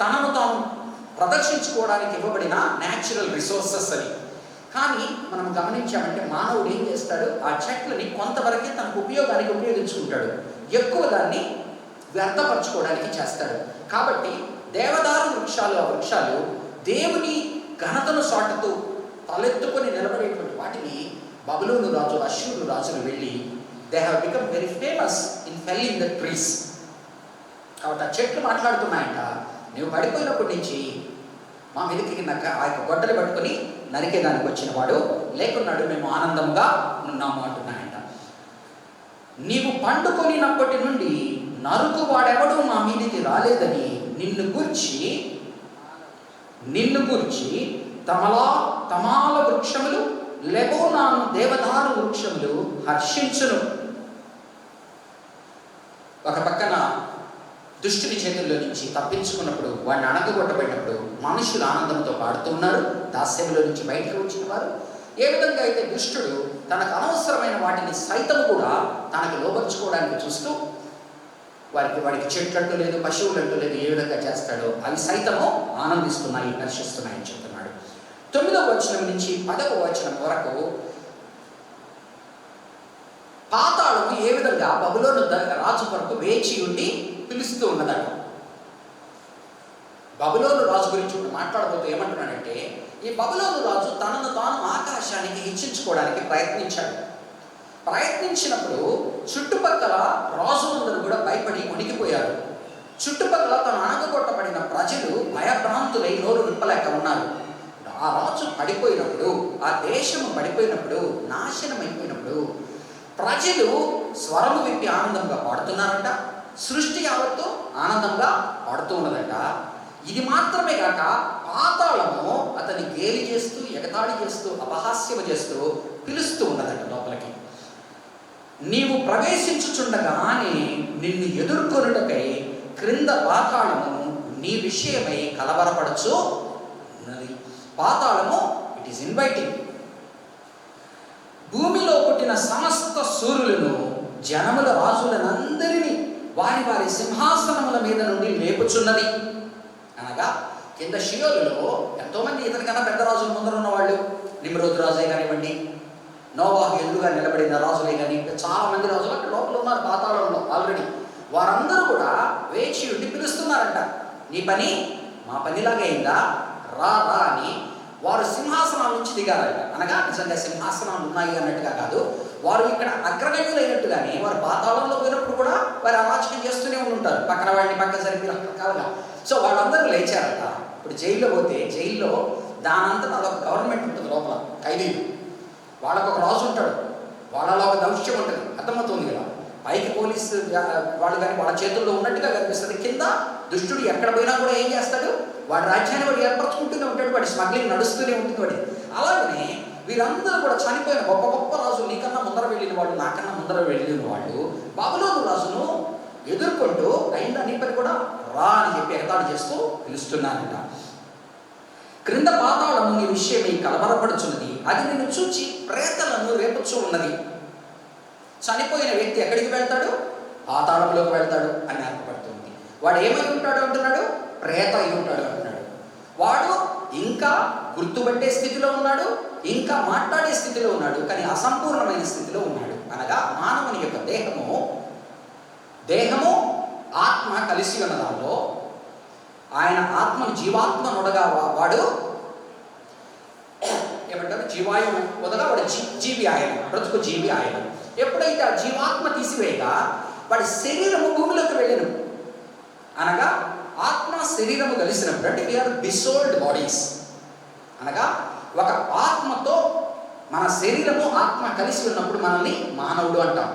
తనను తాను ప్రదర్శించుకోవడానికి ఇవ్వబడిన న్యాచురల్ రిసోర్సెస్ అని. కానీ మనం గమనించామంటే మానవుడు ఏం చేస్తాడు, ఆ చెట్లని కొంతవరకే తనకు ఉపయోగానికి ఉపయోగించుకుంటాడు, ఎక్కువ దాన్ని వ్యర్థపరచుకోవడానికి చేస్తాడు. కాబట్టి దేవదారు వృక్షాలు, ఆ వృక్షాలు దేవుని ఘనతను సాటుతూ తలెత్తుకొని నిలబడేటువంటి వాటిని బబులోను రాజు, అష్షూరు రాజులు వెళ్ళి they have become very famous in felling the trees. కాబట్టి ఆ చెట్లు మాట్లాడుతున్నాయంట, నువ్వు పడిపోయినప్పటి నుంచి మా మీదకి ఆ యొక్క గొడ్డలు పట్టుకొని నరికేదానికి వచ్చిన వాడు లేకున్నాడు, మేము ఆనందంగా ఉన్నాము అంటున్నాయంట. నీవు పండుకొనినప్పటి నుండి నరుకు వాడెవడు నా మీదికి రాలేదని నిన్ను గూర్చి తమాల వృక్షములు లెబోనాను దేవదారు వృక్షములు హర్షించును. ఒక పక్కన దుష్టుడి చేతుల్లో నుంచి తప్పించుకున్నప్పుడు, వాడిని అణగగొట్టబడినప్పుడు మనుషులు ఆనందంతో పాడుతున్నారు. దాస్యంలో నుంచి బయటకు వచ్చిన వారు. ఏ విధంగా అయితే దుష్టుడు తనకు అనవసరమైన వాటిని సైతం కూడా తనకు లోపరుచుకోవడానికి చూస్తూ వాడికి చెట్లంటూ లేదు, పశువులంటూ లేదు, ఏ విధంగా చేస్తాడో అవి సైతము ఆనందిస్తున్నాయి, హర్షిస్తున్నాయి అని చెప్తున్నాడు. 9వ వచనం నుంచి 10వ వచనం వరకు పాతాళము ఏ విధంగా బబులోను రాజు కొరకు వేచి ఉండి పిలుస్తూ ఉన్నదట. బబులోను రాజు గురించి ఇప్పుడు మాట్లాడబోతూ ఏమంటున్నాడంటే, ఈ బబులోను రాజు తనను తాను ఆకాశానికి హెచ్చించుకోవడానికి ప్రయత్నించినప్పుడు చుట్టుపక్కల రాజులందరూ కూడా భయపడి వణికిపోయారు. చుట్టుపక్కల తను అణగగొట్టబడిన ప్రజలు భయభ్రాంతులై నోరు విప్పలేక ఉన్నారు. ఆ రాజు పడిపోయినప్పుడు, ఆ దేశము పడిపోయినప్పుడు, నాశనం అయిపోయినప్పుడు ప్రజలు స్వరము విప్పి ఆనందంగా పాడుతున్నారంట. సృష్టి యావత్తు ఆనందంగా పాడుతూ ఉన్నదంట. ఇది మాత్రమే కాక పాతాళము అతన్ని గేలి చేస్తూ, ఎగతాళి చేస్తూ, అపహాస్యము చేస్తూ పిలుస్తూ ఉన్నదంట లోపలికి. నీవు ప్రవేశించుచుండగానే నిన్ను ఎదుర్కొనుటకై క్రింద పాతాళము నీ విషయమై కలవరపడచ్చు ఉన్నది. పాతాళము ఇట్ ఈస్ ఇన్వైటింగ్. భూమిలో పుట్టిన సమస్త సూర్యులను, జనముల రాజులనందరినీ వారి వారి సింహాసనముల మీద నుండి లేపుచున్నది. అనగా కింద షియోలులో ఎంతోమంది ఇతనికన్నా పెద్ద రాజుల ముందర ఉన్నవాళ్ళు, నిమ్రోద్ రాజే కానివ్వండి, నోవాహు ఎదురుగా నిలబడిన రాజులే కానీ, చాలా మంది రాజులు అక్కడ లోపల ఉన్నారు పాతాళంలో ఆల్రెడీ. వారందరూ కూడా వేచి ఉండి పిలుస్తున్నారంట. నీ పని మా పనిలాగే అయిందా, రా రా అని. వారు సింహాసనాల నుంచి దిగారంట. అనగా నిజంగా సింహాసనాలు ఉన్నాయి అన్నట్టుగా కాదు, వారు ఇక్కడ అగ్రగణ్యులైనట్టుగానే వారు పాతాళంలో పోయినప్పుడు కూడా వారు అరాచకం చేస్తూనే ఉంటారు, పక్కన వాడిని పక్కన సరిపి రకరకాలుగా. సో వాళ్ళందరూ లేచారట. ఇప్పుడు జైల్లో పోతే జైల్లో దానంతా అదొక గవర్నమెంట్ ఉంటుంది, లోపల ఖైదీలు వాళ్ళకు ఒక రాజు ఉంటాడు, వాళ్ళలో ఒక దౌత్యం ఉంటుంది. అర్థమవుతుంది కదా. పైకి పోలీసు వాళ్ళు కానీ వాళ్ళ చేతుల్లో ఉన్నట్టుగా కనిపిస్తుంది. కింద దుష్టుడు ఎక్కడ పోయినా కూడా ఏం చేస్తాడు, వాడి రాజ్యాన్ని వాడు ఏర్పరచుకుంటూనే ఉంటాడు, వాడి స్మగ్లింగ్ నడుస్తూనే ఉంటుంది వాడి. అలాగనే వీరందరూ కూడా చనిపోయిన గొప్ప గొప్ప రాజులు, నీకన్నా ముందర వెళ్ళిన వాళ్ళు, నాకన్నా ముందర వెళ్ళిన వాళ్ళు బబులోను రాజును ఎదుర్కొంటూ అయిన నీ పని కూడా రా అని చెప్పి ఎగతాళి చేస్తూ పిలుస్తున్నారంట. క్రింద పాతాళము నీ విషయమై కలవరపడుచున్నది, అది నిన్ను చూచి ప్రేతలను రేపుచూ ఉన్నది. చనిపోయిన వ్యక్తి ఎక్కడికి వెళ్తాడు, పాతాళంలోకి వెళ్తాడు అని అర్థపడుతుంది. వాడు ఏమై ఉంటాడు అంటున్నాడు, ప్రేత అయి ఉంటాడు అంటున్నాడు. వాడు ఇంకా గుర్తుపట్టే స్థితిలో ఉన్నాడు, ఇంకా మాట్లాడే స్థితిలో ఉన్నాడు, కానీ అసంపూర్ణమైన స్థితిలో ఉన్నాడు. అనగా మానవుని యొక్క దేహము ఆత్మ కలిసి ఉన్న దానిలో ఆయన ఆత్మను జీవాత్మ నొడగా వాడు ఏమంటారు, జీవాయువు వదగా వాడు జీవి ఆయన, బ్రతుకు జీవి ఆయన. ఎప్పుడైతే ఆ జీవాత్మ తీసివేయగా వాడి శరీరము భూమిలోకి వెళ్ళను. అనగా ఆత్మ శరీరము కలిసినప్పుడు, అంటే వీఆర్ డిసోల్డ్ బాడీస్. అనగా ఒక ఆత్మతో మన శరీరము ఆత్మ కలిసి ఉన్నప్పుడు మనల్ని మానవుడు అంటాం.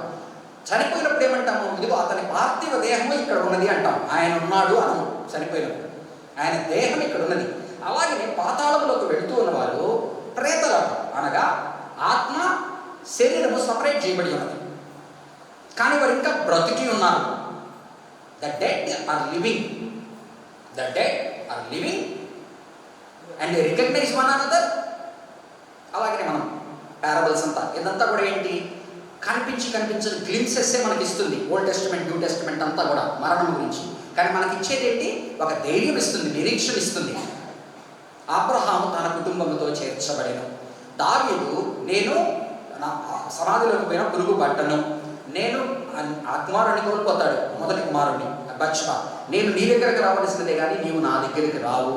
చనిపోయినప్పుడు ఏమంటాము, ఇదిగో అతని పార్థివ దేహము ఇక్కడ ఉన్నది అంటాం. ఆయన ఉన్నాడు అనము చనిపోయినప్పుడు, ఆయన దేహం ఇక్కడ ఉన్నది. అలాగే పాతాళంలోకి వెళుతూ ఉన్నవారు ప్రేతలు. అనగా ఆత్మ శరీరము సపరేట్ చేయబడి ఉన్నది, కానీ వారు ఇంకా బ్రతికి ఉన్నారు. The dead are living and they recognise one another. అలాగే మనం పారబుల్స్ అంతా ఇదంతా కూడా ఏంటి, కనిపించని గ్లిమ్సెస్సే మనకి ఇస్తుంది. ఓల్డ్ టెస్టిమెంట్, న్యూ టెస్టిమెంట్ అంతా కూడా మరణం గురించి. కానీ మనకి ఇచ్చేది ఏంటి, ఒక ధైర్యం ఇస్తుంది, నిరీక్షణ ఇస్తుంది. అబ్రహాము తన కుటుంబంతో చేర్చబడిన, దావీదు నేను నా సమాధిలోకి పోయిన పురుగు పట్టను, నేను ఆ కుమారుడిని కోల్పోతాడు, మొదటి కుమారుడిని బచ్పా, నేను నీ దగ్గరికి రావలసినదే కానీ నీవు నా దగ్గరికి రావు.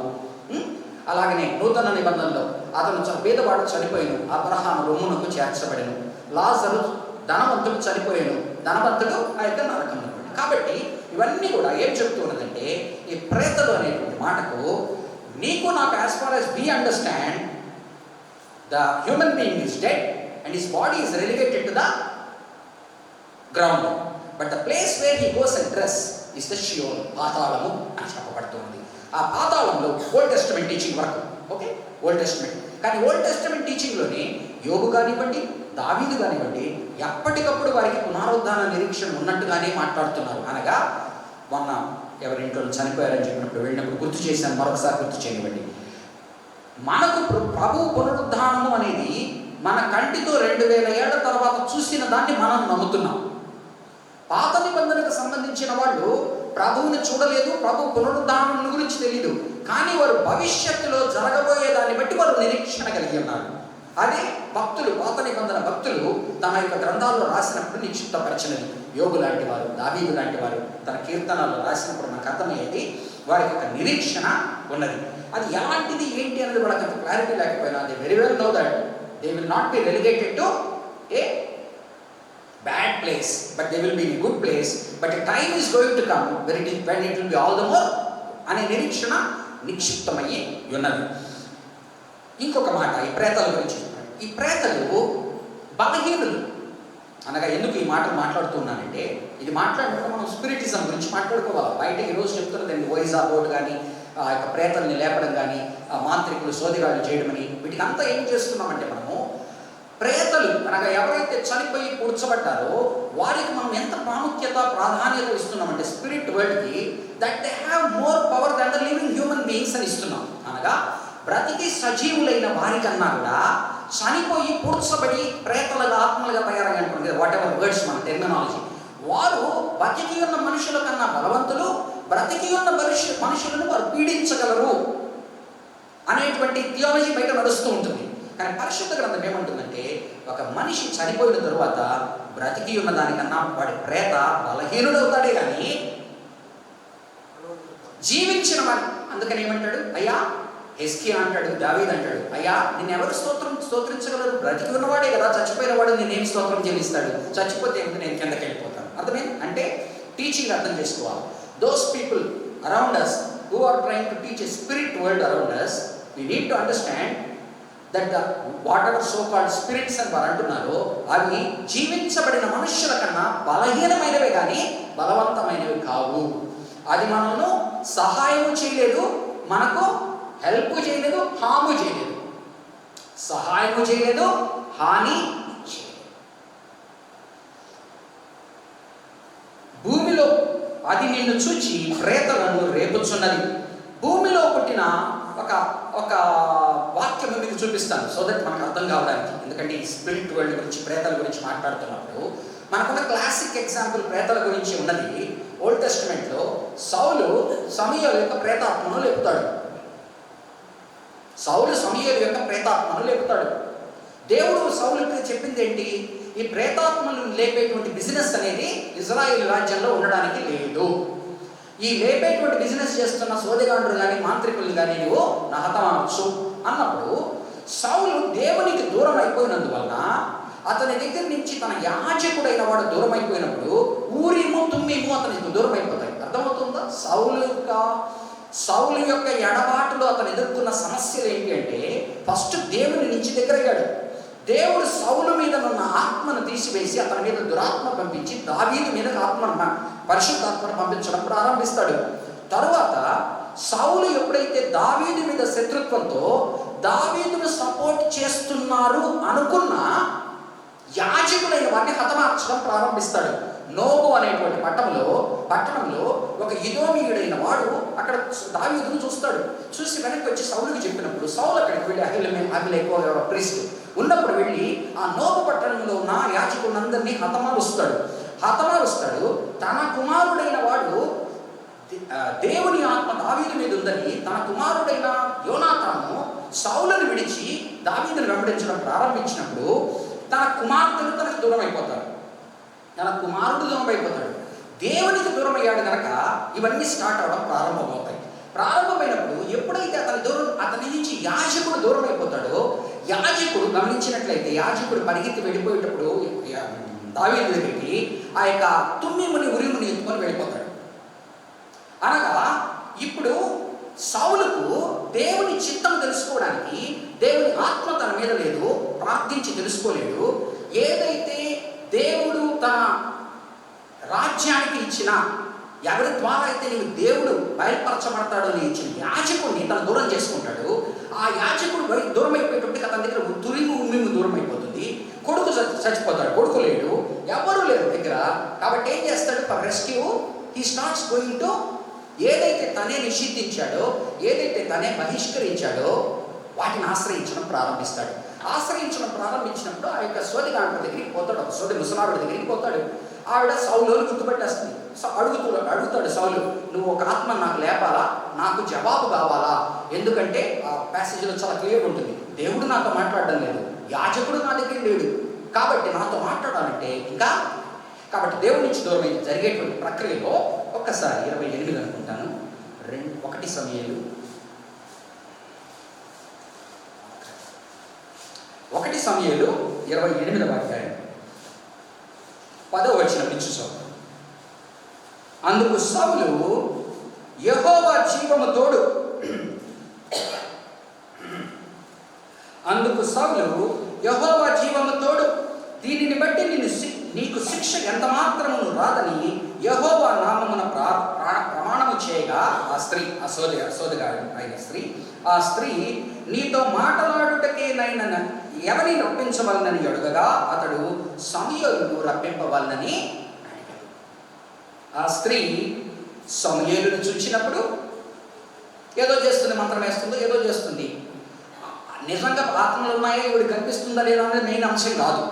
అలాగనే నూతన నిబంధనలో అతను పేదవాడు చనిపోయాను, అబ్రహాము రొమ్మునకు చేర్చబడను. లాజరు ధనవంతుడు చనిపోయాను, ధనవంతుడు ఆ యొక్క నరకంలో. కాబట్టి ఇవన్నీ కూడా ఏం చెప్తున్నదంటే, ఈ ప్రేతలు అనేటువంటి మాటకు నీకు నాకు as far as we understand the human being is dead and his body is relegated to the ground. But the place where he goes and dress is the Sheol, పాతాళము అని చెప్పబడుతుంది. ఆ పాతాళంలో ఓల్డ్ టెస్టమెంట్ టీచింగ్ వరకు, okay, Old Testament. కానీ Old Testament టీచింగ్లోని యోబు కానివ్వండి, దావీదు కానివ్వండి, ఎప్పటికప్పుడు వారికి పునరుద్ధాన నిరీక్షణ ఉన్నట్టుగానే మాట్లాడుతున్నారు. అనగా మొన్న ఎవరింట్లో చనిపోయారని చెప్పినప్పుడు వెళ్ళినప్పుడు గుర్తు చేశాను, మరొకసారి గుర్తు చేయనివ్వండి. మనకు ప్రభు పునరుద్ధానము అనేది మన కంటితో 2000 ఏళ్ల తర్వాత చూసిన దాన్ని మనం నమ్ముతున్నాం. పాత నిబంధనకు సంబంధించిన వాళ్ళు ప్రభువుని చూడలేదు, ప్రభు పునరుద్ధానం గురించి తెలియదు, కానీ వారు భవిష్యత్తులో జరగబోయే దాన్ని బట్టి వారు నిరీక్షణ కలిగి ఉన్నారు. అదే భక్తులు, పాత నిబంధన భక్తులు తమ యొక్క గ్రంథాల్లో రాసినప్పుడు నిక్షిప్తపరిచినది. యోబు లాంటి వారు, దావీదు లాంటి వారు తన కీర్తనల్లో రాసినప్పుడు మనకు అర్థమయ్యేది వారికి ఒక నిరీక్షణ ఉన్నది. అది ఎలాంటిది ఏంటి అనేది వాళ్ళకి అంత క్లారిటీ లేకపోయినా they very well know that they will not be relegated to a bad place, but they will be in good place, but a time is going to come when it will be all the more అనే నిరీక్షణ నిక్షిప్తమయ్యి ఉన్నది. ఇంకొక మాట ఈ ప్రేతల గురించి. ఈ ప్రేతలు బలహీనులు. అనగా ఎందుకు ఈ మాటలు మాట్లాడుతున్నానంటే, ఇది మాట్లాడినప్పుడు మనం స్పిరిటిజం గురించి మాట్లాడుకోవాలి. బయట ఈరోజు చెప్తున్నదండి వైజా బోర్డు కానీ, ఆ యొక్క ప్రేతల్ని లేపడం కానీ, ఆ మాంత్రికులు సోదిగాళ్ళు చేయడమని, వీటికి అంతా ఏం చేస్తున్నామంటే మనము ప్రేతలు అనగా ఎవరైతే చనిపోయి కూర్చోబడ్డారో వారికి మనం ఎంత ప్రాముఖ్యత, ప్రాధాన్యత ఇస్తున్నామంటే స్పిరిట్ వరల్డ్కి, that they have more power than the living human beings అని ఇస్తున్నాం. అనగా బ్రతికి సజీవులైన వారికన్నా కూడా చనిపోయి పూడ్చబడి ప్రేతలుగా, ఆత్మలుగా తయారయ్యానుకోండి, వాట్ ఎవర్ వర్డ్స్ మన టెర్మినాలజీ, వారు బతికి ఉన్న మనుషుల కన్నా బలవంతులు, బ్రతికి ఉన్న మనుషులను వారు పీడించగలరు అనేటువంటి థియాలజీ బయట నడుస్తూ ఉంటుంది. కానీ పరిశుద్ధ గ్రంథం ఏమంటుందంటే, ఒక మనిషి చనిపోయిన తరువాత బ్రతికి ఉన్న దానికన్నా వాడి ప్రేత బలహీనుడవుతాడే కానీ జీవించిన వాడు. అందుకని ఏమంటాడు, అయ్యా హెస్కియా అంటాడు, దావీదు అంటాడు, అయ్యా నిన్ను ఎవరు స్తోత్రించగలరు? బ్రతికి ఉన్నవాడే కదా, చచ్చిపోయిన వాడు నేనేం స్తోత్రం చెల్లిస్తాడు? చచ్చిపోతే ఏమిటి, నేను కిందకి వెళ్ళిపోతాను. అర్థమైంది? అంటే టీచింగ్ అర్థం చేసుకోవాలి. Those people around us who are trying to teach a spirit world around us, we need to understand that the whatever so called spirits అని వారు అంటున్నారో అవి జీవించబడిన మనుష్యుల కన్నా బలహీనమైనవే కానీ బలవంతమైనవి కావు. అది మనను సహాయం చేయలేదు, మనకు హెల్ప్ చేయలేదు, హాము చేయలేదు. సహాయము చేయలేదు, హాని చేయలేదు. భూమిలో అది నిన్ను చూచి ప్రేతలను రేపుచున్నది. భూమిలో పుట్టిన ఒక వాక్యం మీకు చూపిస్తాను, సో దట్ మనకు అర్థం కావడానికి. ఎందుకంటే ఈ స్పిరిట్ వరల్డ్ గురించి, ప్రేతల గురించి మాట్లాడుతున్నప్పుడు మనకున్న క్లాసిక్ ఎగ్జాంపుల్ ప్రేతల గురించి ఉన్నది ఓల్డ్ టెస్టిమెంట్లో. సౌలు సమూయేలు యొక్క ప్రేతాత్మను లేపుతాడు. సౌలు సమూయేలు యొక్క ప్రేతాత్మను లేపుతాడు. దేవుడు సౌలుకి చెప్పింది ఏంటి? ఈ ప్రేతాత్మను లేపేటువంటి బిజినెస్ అనేది ఇజ్రాయేల్ రాజ్యంలో ఉండడానికి లేదు. ఈ లేపేటువంటి బిజినెస్ చేస్తున్న సోదెగాండ్రు కానీ, మాంత్రికులు కానీ నువ్వు నహతమనొచ్చు అన్నప్పుడు సౌలు దేవునికి దూరం అయిపోయినందువలన, అతని దగ్గర నుంచి తన యాజకుడైన వాడు దూరం అయిపోయినప్పుడు ఊరిము తుమ్మిము అతనికి దూరం అయిపోతాయి. అర్థమవుతుందా? సౌలు యొక్క ఎడబాటులో అతను ఎదుర్కొన్న సమస్యలు ఏంటి అంటే, ఫస్ట్ దేవుని నుంచి దగ్గర అయ్యాడు. దేవుడు సౌలు మీద ఉన్న ఆత్మను తీసివేసి అతని మీద దురాత్మ పంపించి దావీదు మీద పరిశుద్ధాత్మను పంపించడం ప్రారంభిస్తాడు. తరువాత సౌలు ఎప్పుడైతే దావీదు మీద శత్రుత్వంతో దావీదును సపోర్ట్ చేస్తున్నారు అనుకున్న యాజకుడైన వాడిని హతమార్చడం ప్రారంభిస్తాడు. నోబు అనేటువంటి పట్టణంలో ఒక ఇదోమీయుడైన వాడు అక్కడ దావీదును చూస్తాడు. చూసి వెనక్కి వచ్చి సౌలుకి చెప్పినప్పుడు సౌలు అక్కడికి వెళ్ళి అహిలెకో ప్రీస్ట్ ఉన్నప్పుడు వెళ్ళి ఆ నోబు పట్టణంలో ఉన్న యాజకులందరినీ హతమారుస్తాడు. తన కుమారుడైన వాడు, దేవుని ఆత్మ దావీదు మీద ఉందని తన కుమారుడైన యోనాతాను సౌలును విడిచి దావీదును వెంబడించడం ప్రారంభించినప్పుడు తన కుమార్తెను తనకు దూరం అయిపోతాడు. తన కుమారుడు దూరం అయిపోతాడు. దేవునికి దూరం అయ్యాడు కనుక ఇవన్నీ స్టార్ట్ అవడం ప్రారంభమవుతాయి. ప్రారంభమైనప్పుడు ఎప్పుడైతే అతని నుంచి యాజకుడు దూరం అయిపోతాడో, యాజకుడు గమనించినట్లయితే యాజకుడు పరిగెత్తి వెళ్ళిపోయేటప్పుడు దావీదు దగ్గరికి ఆ యొక్క తుమ్మిముని ఉరిముని ఎత్తుకొని వెళ్ళిపోతాడు. అనగా ఇప్పుడు సౌలుకు దేవుని చిత్తం తెలుసుకోవడానికి దేవుని ఆత్మ తన మీద లేదు, ప్రార్థించి తెలుసుకోలేడు. ఏదైతే దేవుడు తన రాజ్యానికి ఇచ్చిన, ఎవరి ద్వారా అయితే నీకు దేవుడు బయలుపరచబడతాడో అని ఇచ్చిన యాజకుడిని తను దూరం చేసుకుంటాడు. ఆ యాజకుడు దూరం అయిపోయేటప్పటికి అతని దగ్గర తురిము ఉమ్మిము దూరం అయిపోతుంది. కొడుకు చచ్చిపోతాడు, కొడుకు లేడు, ఎవరు లేరు దగ్గర. కాబట్టి ఏం చేస్తాడు? For rescue he starts going to, ఏదైతే తనే నిషిద్ధించాడో, ఏదైతే తనే బహిష్కరించాడో వాటిని ఆశ్రయించడం ప్రారంభిస్తాడు. ఆశ్రయించడం ప్రారంభించినప్పుడు ఆ యొక్క సోదిగాంట దగ్గరికి పోతాడు, ఒక సోది ముసలావిడ దగ్గరికి పోతాడు. ఆవిడ సౌలుని గుర్తుపెట్టేస్తుంది. అడుగుతాడు సౌలు, నువ్వు ఒక ఆత్మ నాకు లేపాలా, నాకు జవాబు కావాలా? ఎందుకంటే ఆ ప్యాసేజ్లో చాలా క్లియర్ ఉంటుంది, దేవుడు నాతో మాట్లాడడం లేదు, యాజకుడు నా దగ్గర లేడు, కాబట్టి నాతో మాట్లాడాలంటే ఇంకా. కాబట్టి దేవుడి నుంచి దూరం జరిగేటువంటి ప్రక్రియలో ఒక్కసారి 28 అనుకుంటాను, 1 సమూయేలు 28వ అధ్యాయం 10వ వచనం నుంచి చదువు. అందుకు సౌలు యెహోవా జీవము తోడు, దీనిని బట్టి నీకు శిక్ష ఎంత మాత్రమును రాదని యెహోవా నామమున ప్రమాణము చేయగా ఆ స్త్రీ, ఆ సోదగాడు అయిన స్త్రీ, ఆ స్త్రీ నీతో మాట్లాడుటకేనైనా ఎవరిని రప్పించవలనని అడుగగా అతడు సమూయేలును రప్పింపవలనని అడిగాడు. ఆ స్త్రీ సమూయేలును చూచినప్పుడు ఏదో చేస్తుంది, మంత్రం వేస్తుందో ఏదో చేస్తుంది. నిజంగా ఆత్మలు ఉన్నాయో ఇవిడు కనిపిస్తుందా లేదా అనేది మెయిన్ అంశం కాదు.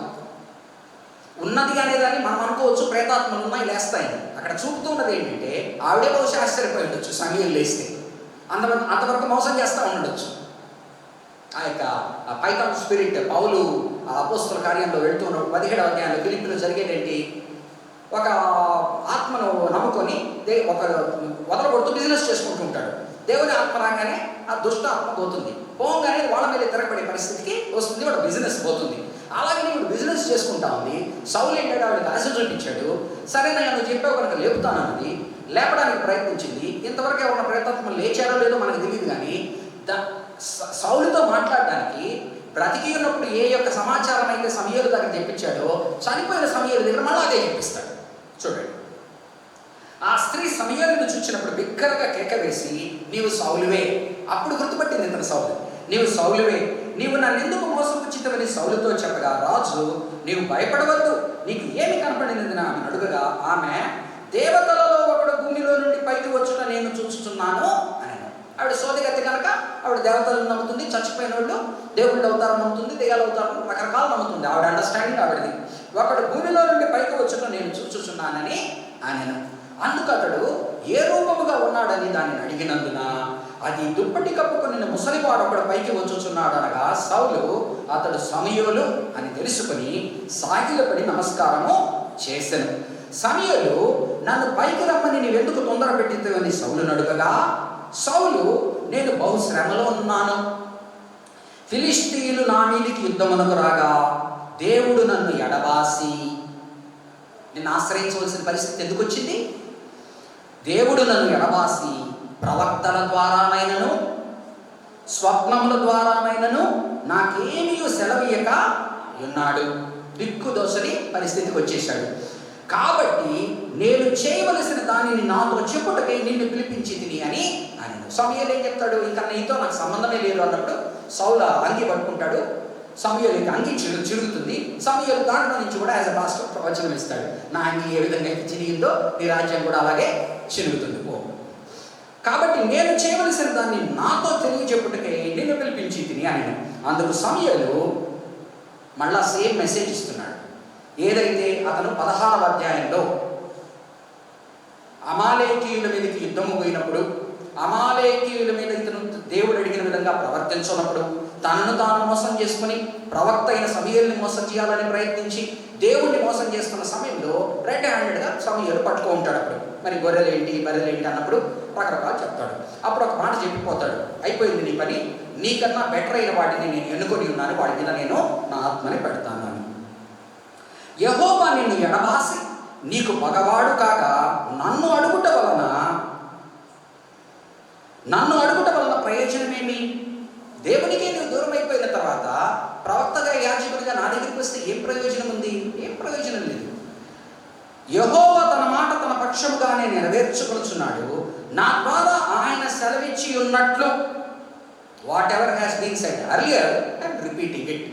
ఉన్నది అనేదాన్ని మనం అనుకోవచ్చు, ప్రేతాత్మలు ఉన్నాయి లేస్తాయని. అక్కడ చూపుతున్నది ఏంటంటే ఆవిడే బహుశా ఆశ్చర్యపోయి ఉండొచ్చు, సమూయేలు లేస్తే అంతవరకు మోసం చేస్తూ ఉండొచ్చు. ఆ యొక్క పైథాన్ స్పిరిట్ పౌలు అపోస్తల కార్యంలో వెళ్తూ ఉన్నప్పుడు 17వ అధ్యాయంలో ఫిలిప్పీలో జరిగేదేంటి? ఒక ఆత్మను నమ్ముకొని ఒక వదలగొడుతూ బిజినెస్ చేసుకుంటూ ఉంటాడు. దేవుని ఆత్మ రాగానే ఆ దుష్ట ఆత్మ పోతుంది, పోగానే వాళ్ళ మీద తిరగబడే పరిస్థితికి వస్తుంది, వాడు బిజినెస్ పోతుంది. అలాగే ఇప్పుడు బిజినెస్ చేసుకుంటా ఉంది. సౌలు ఏంటంటే ఆవిడకి ఆశ చూపించాడు. సరేనయ్యా నువ్వు చెప్పావు కనుక లేపుతానన్నది, లేపడానికి ప్రయత్నించింది. ఇంతవరకు ఎవరైనా ప్రేతాత్మలు లేచారో లేదో మనకు తెలియదు. కానీ సౌలుతో మాట్లాడడానికి బ్రతికి ఉన్నప్పుడు ఏ యొక్క సమాచారం అయితే సమూయేలు దగ్గర తెప్పించాడో, చనిపోయిన సమూయేలు దగ్గర మళ్ళీ అదే చెప్పిస్తాడు. చూడండి, ఆ స్త్రీ సమూయేలును చూచినప్పుడు బిగ్గరగా కేక వేసి, నీవు సౌలువే. అప్పుడు గుర్తుపట్టింది ఇతను సౌలు. నీవు సౌలువే, నీవు నన్ను ఎందుకు మోసపుచ్చితవని సౌలుతో చెప్పగా రాజు, నీవు భయపడవద్దు, నీకు ఏమి కనపడినది ఆమె అడుగగా ఆమె, దేవతలలో ఒకడు భూమిలో నుండి పైకి వచ్చుట నేను చూస్తున్నాను అని. ఆవిడ సోదిగతి కనుక ఆవిడ దేవతలను నమ్ముతుంది, చచ్చిపోయిన వాళ్ళు దేవుళ్ళు అవతారం నమ్ముతుంది, దెయ్యాలు అవతారం రకరకాలు నమ్ముతుంది. ఆవిడ అండర్స్టాండింగ్ ఆవిడది. ఒకడు భూమిలో నుండి పైకి వచ్చుట నేను చూస్తున్నానని ఆయన. అందుకు అతడు ఏ రూపముగా ఉన్నాడని దానిని అడిగినందున, అది దుప్పటి కప్పుకొని ముసలివాడు ఒకడు పైకి వచ్చుచున్నాడు అనగా సౌలు అతడు సమూయేలు అని తెలుసుకుని సాగిలపడి నమస్కారము చేసెను. సమూయేలు, నన్ను పైకి రమ్మని నీవెందుకు తొందర పెట్టిందని సౌలును అడుగగా, సౌలు, నేను బహుశ్రమలో ఉన్నాను, ఫిలిష్తీయులు నా మీదికి యుద్ధమునకు రాగా దేవుడు నన్ను ఎడబాసి, నిన్ను ఆశ్రయించవలసిన పరిస్థితి ఎందుకు వచ్చింది? దేవుడు నన్ను ఎడబాసి ప్రవక్తల ద్వారానైనను స్వప్నముల ద్వారానైనను నాకేమీ సెలవీయక ఉన్నాడు. దిక్కుదోసని పరిస్థితికి వచ్చేశాడు. కాబట్టి నేను చేయవలసిన దానిని నాతో చెప్పుటకై నిన్ను పిలిపించి తిని అని ఆయన. సమూయేలు ఏం చెప్తాడు? ఇంకా నీతో నాకు సంబంధమే లేదు అన్నప్పుడు సౌలు అంగి పట్టుకుంటాడు. సమూయేలుకి అంగి చిరుగుతుంది. సమూయేలు దాంట్లో నుంచి కూడా యాజ్ అ పాస్టర్ ప్రవచనం ఇస్తాడు. నా అంగి ఏ విధంగా అయితే చిరిగిందో నీ రాజ్యం కూడా అలాగే చిరుగుతుంది పో. కాబట్టి నేను చేయవలసిన దాన్ని నాతో తెలియజెప్పుటకే నిన్ను పిలిపించి తిని అని. అందుకు సమూయేలు మళ్ళా సేమ్ మెసేజ్ ఇస్తున్నాడు. ఏదైతే అతను 16వ అధ్యాయంలో అమాలేకీయుల మీదకి యుద్ధము పోయినప్పుడు, అమాలేకీయుల మీద ఇతను దేవుడు అడిగిన విధంగా ప్రవర్తించినప్పుడు, తనను తాను మోసం చేసుకుని ప్రవక్త అయిన సమూయేలుని మోసం చేయాలని ప్రయత్నించి దేవుణ్ణి మోసం చేస్తున్న సమయంలో రెడ్ హ్యాండెడ్గా సమూయేలు పట్టుకో ఉంటాడు. అప్పుడు మరి గొర్రెలేంటి బర్రెలేంటి అన్నప్పుడు రకరకాలు చెప్తాడు. అప్పుడు ఒక మాట చెప్పిపోతాడు, అయిపోయింది నీ పని, నీకన్నా బెటర్ అయిన వాటిని నేను ఎన్నుకొని ఉన్నాను, వాడి మీద నేను నా ఆత్మని పెడతాను అని. యెహోవా నిన్ను ఎడబాసి నీకు మగవాడు కాక నన్ను అడుగుట వలన ప్రయోజనమేమి? దేవునికే నువ్వు దూరం అయిపోయిన తర్వాత ప్రవక్తగా యాజకుడిగా నా దగ్గరికి వస్తే ఏం ప్రయోజనం ఉంది? ఏం ప్రయోజనం లేదు. యెహోవా తన సత్యముగానే నెరవేర్చుకొనుచున్నాడు. నా ద్వారా ఆయన సెలవిచ్చి ఉన్నట్లు, whatever has been said earlier and repeating it,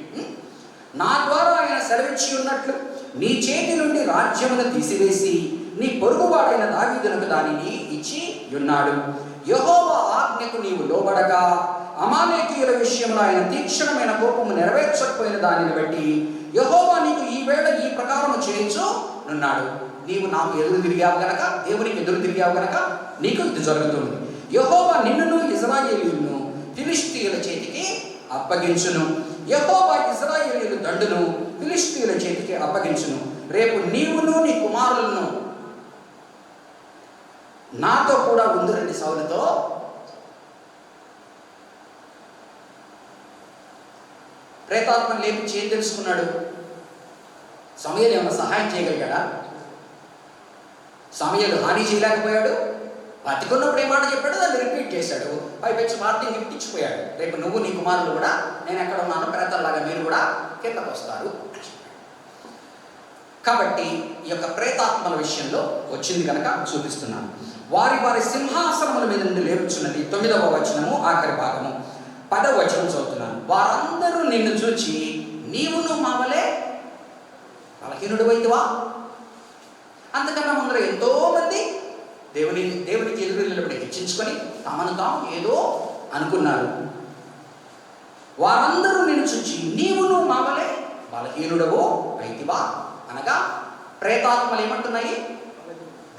నా ద్వారా ఆయన సెలవిచ్చి ఉన్నట్లు నీ చేతి నుండి రాజ్యమును తీసివేసి నీ పొరుగువాడైన దావీదునకు దానిని ఇచ్చి ఉన్నాడు. యెహోవా ఆజ్ఞకు నీవు లోబడగా అమాలేకీయుల విషయంలో ఆయన తీక్షణమైన కోపము నెరవేర్చకపోయిన దానిని బట్టి యెహోవా నీకు ఈ వేళ ఈ ప్రకారము చేయించు ఉన్నాడు. నీవు నాకు ఎదురు తిరిగావు గనక, దేవునికి ఎదురు తిరిగావు గనక నీకు ఇది జరుగుతుంది. యెహోవా నిన్నును ఇశ్రాయేలీయులను ఫిలిష్తీయుల చేతికి అప్పగించును. యెహోవా ఇశ్రాయేలీయుల దండును ఫిలిష్తీయుల చేతికి అప్పగించును. రేపు నీవును నీ కుమారులను నాతో కూడా ఉందురండి. సౌలుతో ప్రేతాత్మను లేపించి ఏం తెలుసుకున్నాడు? సమూయేలు ఏమైనా సహాయం చేయగలిగాడా? సమూయేలు హాని చేయలేకపోయాడు. బతికున్నప్పుడు ఏ మాట చెప్పాడు దాన్ని రిపీట్ చేశాడు. పైపెచ్చి వార్తని గిఫ్ట్ ఇచ్చిపోయాడు. రేపు నువ్వు నీ కుమారులు కూడా నేను ఎక్కడ ఉన్నానో ప్రేతాల్లాగా మీరు కూడా కిందకు వస్తారు. కాబట్టి ఈ యొక్క ప్రేతాత్మల విషయంలో వచ్చింది కనుక చూపిస్తున్నాను. వారి వారి సింహాసనముల మీద నుండి లేపుచున్నది. 9వ వచనము ఆఖరి భాగము. 10వ వచనం చదువుతున్నాను. వారందరూ నిన్ను చూచి నీవును మావలే బలహీనుడు అయితివా. అంతకన్నా ముందర ఎంతో మంది దేవునికి ఎదురు నిలబడి హెచ్చించుకొని తమను తాము ఏదో అనుకున్నారు. వారందరూ నిన్ను చూచి నీవును మావలే బలహీనుడవో అయితివా. అనగా ప్రేతాత్మలు ఏమంటున్నాయి?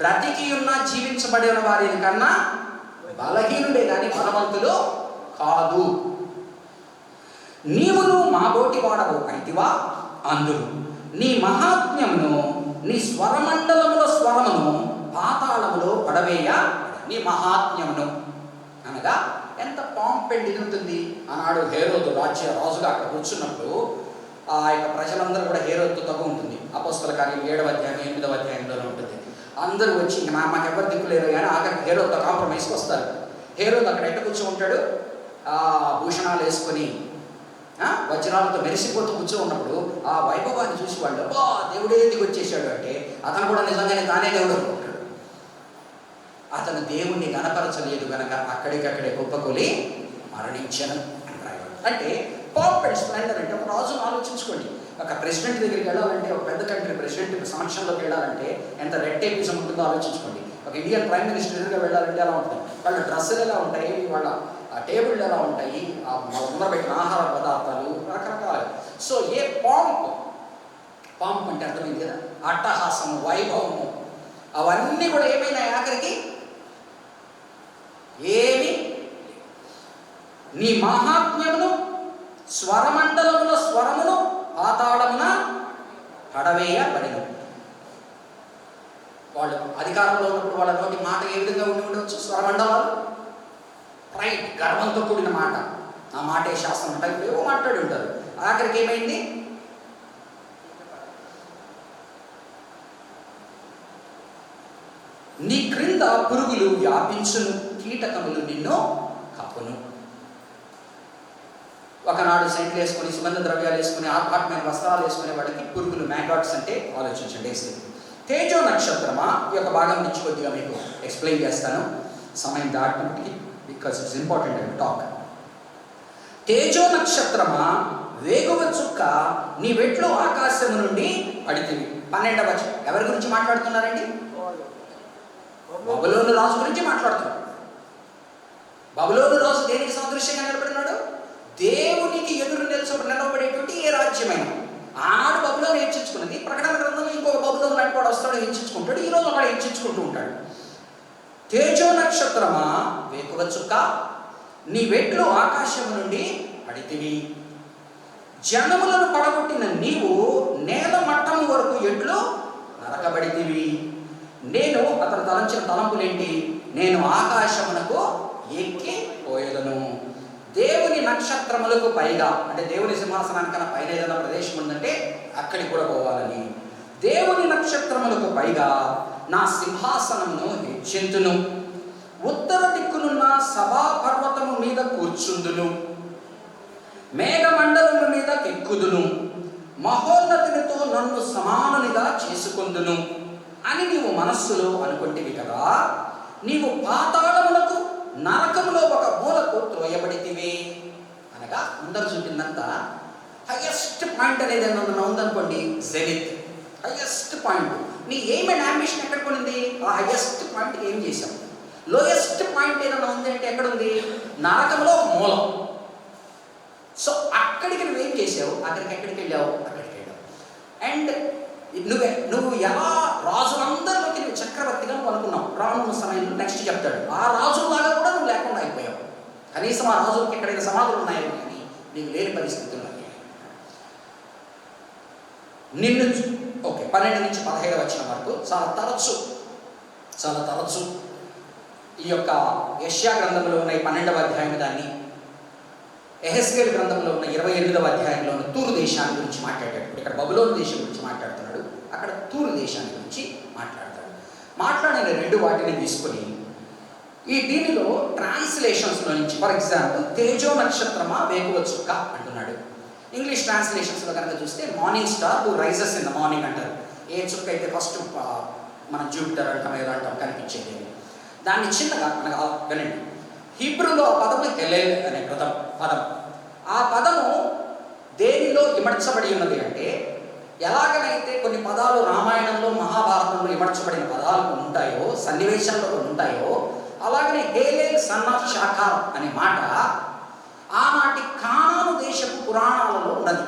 బ్రతికి ఉన్న జీవించబడిన వారి కన్నా బలహీనుడే కానీ బలవంతులు కాదు. నీవును మా బోటి వాడవు అయితివా అందురు. నీ మహాత్మ్యమును నీ స్వరమండలముల స్వరమును పాతాళములో పడవేయ. నీ మహాత్మ్యమును అనగా ఎంత పాంపెండ్ ఇది ఉంటుంది. ఆనాడు హేరోదు రాజుగా అక్కడ కూర్చున్నప్పుడు ఆ యొక్క ప్రజలందరూ కూడా హేరోదుతో తగు ఉంటుంది. అపోస్తల కార్యం 7వ అధ్యాయం 8వ అధ్యాయంలో ఉంటుంది. అందరూ వచ్చి మాకెవరు దిక్కులేరు కానీ ఆఖరికి హేరోదుతో కాంప్రమైజ్కి వస్తారు. హేరోదు అక్కడ ఎట్ట కూర్చో ఉంటాడు, భూషణాలు వేసుకొని వజ్రాలతో మెరిసిపోతూ కూర్చో ఉన్నప్పుడు ఆ వైభవాన్ని చూసి వాళ్ళు దేవుడే దిగి వచ్చేసాడు అంటే అతను కూడా నిజంగానే తానే దేవుడు అనుకుంటాడు. అతను దేవుణ్ణి గణపరచలేదు కనుక అక్కడికక్కడే కుప్పకొలి మరణించను అని రాయబడి. అంటే పాప్ అండ్ స్ప్లెండర్ అంటే ఒక రాజును ఆలోచించుకోండి. ఒక ప్రెసిడెంట్ దగ్గరికి వెళ్ళాలంటే, ఒక పెద్ద కంట్రీ ప్రెసిడెంట్ సమక్షంలోకి వెళ్ళాలంటే ఎంత రెడ్ టేపిజం ఉంటుందో ఆలోచించుకోండి. ఒక ఇండియన్ ప్రైమ్ మినిస్టర్ ఎదురుగా వెళ్ళాలంటే ఎలా ఉంటుంది? వాళ్ళ డ్రెస్సులు ఎలా ఉంటాయి, వాళ్ళ టేబుల్ ఎలా ఉంటాయి, ముందర పెట్టిన ఆహార పదార్థాలు రకరకాలు. సో ఏ పాంప్ అంటే అర్థమైంది కదా, అట్టహాసము, వైభవము, అవన్నీ కూడా ఏమైనా ఆఖరికి ఏమి. నీ మహాత్మ్యమును స్వరమండలముల స్వరమును పాతాళమున పడవేయబడిన. వాళ్ళు అధికారంలో ఉన్నప్పుడు వాళ్ళ నోటి మాట ఏ విధంగా ఉండి ఉండవచ్చు? స్వరమండలాలు, ప్రైడ్, గర్వంతో కూడిన మాట. ఆ మాటే శాస్త్రం అంటే ఏవో మాట్లాడి ఉంటారు. ఆఖరికి ఏమైంది? నీ క్రింద పురుగులు వ్యాపించును, కీటకములు నిన్ను కప్పును. ఒకనాడు సెంట్లు వేసుకొని, సుగంధ ద్రవ్యాలు వేసుకుని, ఆత్మాత్మైన వస్త్రాలు వేసుకునే వాళ్ళకి పురుగులు, మ్యాగాట్స్ అంటే ఆలోచించండి. తేజో నక్షత్రమా, ఈ యొక్క భాగం నుంచి కొద్దిగా మీకు ఎక్స్ప్లెయిన్ చేస్తాను సమయం దాటినప్పటికీ, because it's important and talk. తేజో నక్షత్రమా, వేగువ చుక్క, నీ వెట్లు ఆకాశము నుండి పడితివి. 12వ వచనం ఎవరి గురించి మాట్లాడుతున్నారండి? బబులోను రాజు గురించి మాట్లాడుతున్నాడు. బబులోను రాజు దేనికి సాదృశ్యంగా నిలబడినాడు? దేవునికి ఎదురు నిలబడేటువంటి ఏ రాజ్యమైనా. ఆనాడు బబులోను హెచ్చించుకున్నది. ప్రకటన గ్రంథంలో ఇంకొక బబులోను లాంటి వాడు వస్తాడు, హెచ్చించుకుంటాడు. ఈరోజు ఒకడు హెచ్చించుకుంటూ ఉంటాడు. తేజో నక్షత్రమా, వేకువ చుక్క, నీ వెట్లు ఆకాశము నుండి పడితివి. జనములను పడగొట్టిన నీవు నేల మట్టము వరకు ఎట్లు నరకబడితివి. నేను, అతను తలంచిన తలంపులేంటి? నేను ఆకాశమునకు ఎక్కి పోయేదను. దేవుని నక్షత్రములకు పైగా, అంటే దేవుని సింహాసనానికన్నా పైన ఏదైనా ప్రదేశం ఉందంటే అక్కడికి కూడా పోవాలని. దేవుని నక్షత్రములకు పైగా నా సింహాసనమును హెచ్చింతును. ఉత్తర దిక్కునున్న సభా పర్వతము మీద కూర్చుందును. మేఘమండలము మీద కెక్కుదును. మహోన్నతునితో నన్ను సమానునిగా చేసుకొందును. అని నీవు మనస్సులో అనుకుంటివి కదా, నీవు పాతాళములకు నరకములో ఒక మూలకు త్రోయబడితివి. అనగా అందరూ చూపిందంతా హైయెస్ట్ పాయింట్ అనేది ఏమన్నా ఉందనుకోండి, జెనిత్ హైయెస్ట్ పాయింట్. నీ ఎయిమ్ అండ్ అంబిషన్ ఎక్కడ కొనింది? ఆ హైయెస్ట్ పాయింట్ ఏం చేశావు. లోయెస్ట్ పాయింట్ ఏదన్నా ఉంది అంటే ఎక్కడుంది? నరకంలో ఒక మూలం. సో అక్కడికి నువ్వేం చేసావు? ఎక్కడికి వెళ్ళావు? అక్కడికి వెళ్ళావు. అండ్ నువ్వు ఎలా రాజులందరిలోకి నువ్వు చక్రవర్తిగా నువ్వు అనుకున్నావు. రానున్న సమయంలో నెక్స్ట్ చెప్తాడు, ఆ రాజులాగా కూడా నువ్వు లేకుండా అయిపోయావు. కనీసం ఆ రాజులకి ఎక్కడైనా సమాధులు ఉన్నాయో కానీ నీకు లేని పరిస్థితుల్లో నిన్ను 12 నుంచి 15 వచ్చిన వరకు చాలా తరచు ఈ యొక్క యెషయా గ్రంథంలో ఉన్న 12వ అధ్యాయం దాన్ని, యెహెజ్కేలు గ్రంథంలో ఉన్న 28వ అధ్యాయంలో ఉన్న తూరు దేశాన్ని గురించి మాట్లాడాడు. ఇక్కడ బబులోను దేశం గురించి మాట్లాడుతున్నాడు, అక్కడ తూరు దేశాన్ని గురించి మాట్లాడతాడు. మాట్లాడిన 2 వాటిని తీసుకొని దీనిలో ట్రాన్స్లేషన్స్లో నుంచి, ఫర్ ఎగ్జాంపుల్ తేజో నక్షత్రమా వేకువ చుక్క అంటున్నాడు. ఇంగ్లీష్ ట్రాన్స్లేషన్స్లో కనుక చూస్తే morning star who rises in the morning అంటారు. ఏ చుక్క అయితే ఫస్ట్ మనం జూపిటర్ అంటాం ఏదో అంటాం కనిపించేది. దాన్ని చిన్నగా మనకు వినండి. హీబ్రూలో ఆ పదము హెలెల్ అనే పదం. ఆ పదము దేనిలో ఇమడ్చబడి ఉన్నది అంటే, ఎలాగనైతే కొన్ని పదాలు రామాయణంలో మహాభారతంలో ఇమడ్చబడిన పదాలు ఉంటాయో, సన్నివేశాల్లో ఉంటాయో, అలాగనే హేలేల్ సన్ ఆఫ్ షాకార్ అనే మాట ఆనాటి కానాను దేశపు పురాణాలలో ఉన్నది.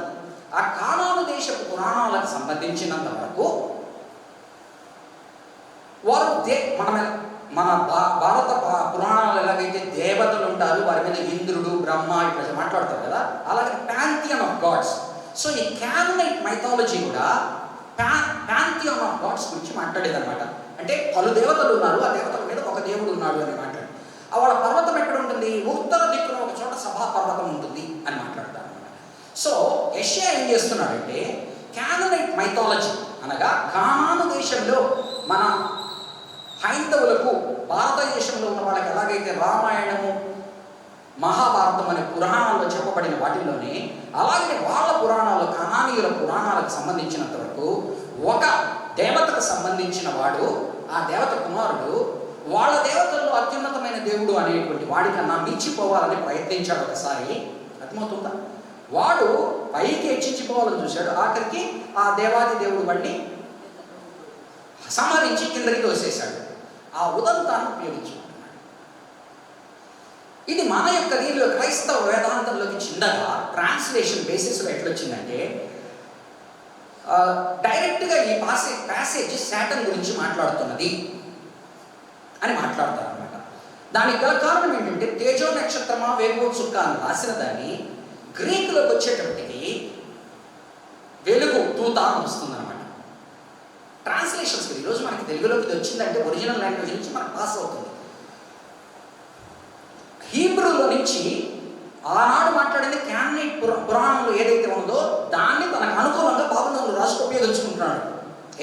ఆ కానాను దేశపు పురాణాలకు సంబంధించినంత వరకు వారు మన భారత పురాణాలు ఎలాగైతే దేవతలు ఉంటారు, వారి మీద ఇంద్రుడు బ్రహ్మ ఇట్లా మాట్లాడతారు కదా, అలాగే ప్యాంథియన్ ఆఫ్ గాడ్స్. సో ఈ క్యాననైట్ మైథాలజీ కూడా ప్యాంథియన్ ఆఫ్ గాడ్స్ గురించి మాట్లాడేదన్నమాట. అంటే పలు దేవతలు ఉన్నారు, ఆ దేవతల మీద ఒక దేవుడు ఉన్నాడు అని మాట్లాడు. వాళ్ళ పర్వతం ఎక్కడ ఉంటుంది? ఉత్తర దిక్కున ఒక చోట సభా పర్వతం ఉంటుంది అని మాట్లాడతారు అనమాట. సో యెషయా ఏం చేస్తున్నాడంటే, క్యాననైట్ మైథాలజీ అనగా కానాను దేశంలో మన హైందవులకు, భారతదేశంలో ఉన్న వాళ్ళకి ఎలాగైతే రామాయణము మహాభారతం అనే పురాణాల్లో చెప్పబడిన వాటిల్లోనే, అలాగే వాళ్ళ పురాణాలు, కానానీయుల పురాణాలకు సంబంధించినంత వరకు ఒక దేవతకు సంబంధించిన వాడు, ఆ దేవత కుమారుడు వాళ్ళ దేవతల్లో అత్యున్నతమైన దేవుడు అనేటువంటి వాడికన్నా మించిపోవాలని ప్రయత్నించాడు ఒకసారి. అర్థమవుతుందా? వాడు పైకి హెచ్చించిపోవాలని చూశాడు, ఆఖరికి ఆ దేవాది దేవుడు వాడిని సంహరించి కిందకి తోసేశాడు. ఆ ఉదంతాన్ని ఉపయోగించుకుంటున్నాడు. ఇది మన యొక్క దీనిలో క్రైస్తవ వేదాంతంలోకి చిన్నగా ట్రాన్స్లేషన్ బేసిస్లో ఎట్లొచ్చిందంటే, డైరెక్ట్గా ఈ ప్యాసేజ్ శాటన్ గురించి మాట్లాడుతున్నది అని మాట్లాడతారనమాట. దానికి గల కారణం ఏంటంటే, తేజో నక్షత్రమా వేకువ చుక్క అని రాసిన దాన్ని గ్రీకులోకి వచ్చేటప్పటికి వెలుగు దూత అని వస్తుందన్నమాట. ట్రాన్స్లేషన్స్ ఈరోజు మనకి తెలుగులోకి ఇది వచ్చిందంటే ఒరిజినల్ లాంగ్వేజ్ నుంచి మనకు పాస్ అవుతుంది. హీబ్రూలో నుంచి ఆనాడు మాట్లాడింది క్యాననైట్ పురాణంలో ఏదైతే ఉందో దాన్ని తనకు అనుకూలంగా బాబులోను రాష్ట్రం ఉపయోగించుకుంటున్నాడు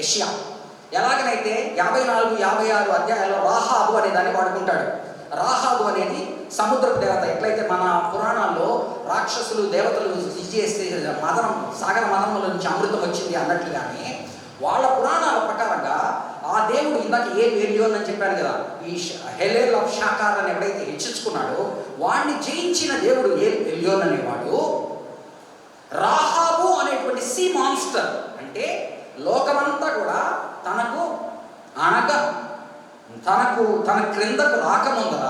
యెషయా. ఎలాగనైతే 54, 56 అధ్యాయాల్లో రాహాబు అనే దాన్ని వాడుకుంటాడు. రాహాబు అనేది సముద్రపు దేవత. ఎట్లయితే మన పురాణాల్లో రాక్షసులు దేవతలు చేస్తే సాగర మదనంలో నుంచి అమృతం వచ్చింది అన్నట్లుగానే, వాళ్ళ పురాణాల ప్రకారంగా ఆ దేవుడు ఇందాక ఎలియోన్ అని చెప్పాను కదా, ఈ హెలెల్ ఆఫ్ షాకార్ అని ఎవడైతే హెచ్చించుకున్నాడో వాడిని జయించిన దేవుడు ఎలియోన్ అనేవాడు. రాహాబు అనేటువంటి సీ మాన్స్టర్ అంటే లోకమంతా కూడా తన క్రిందకు రాకముందర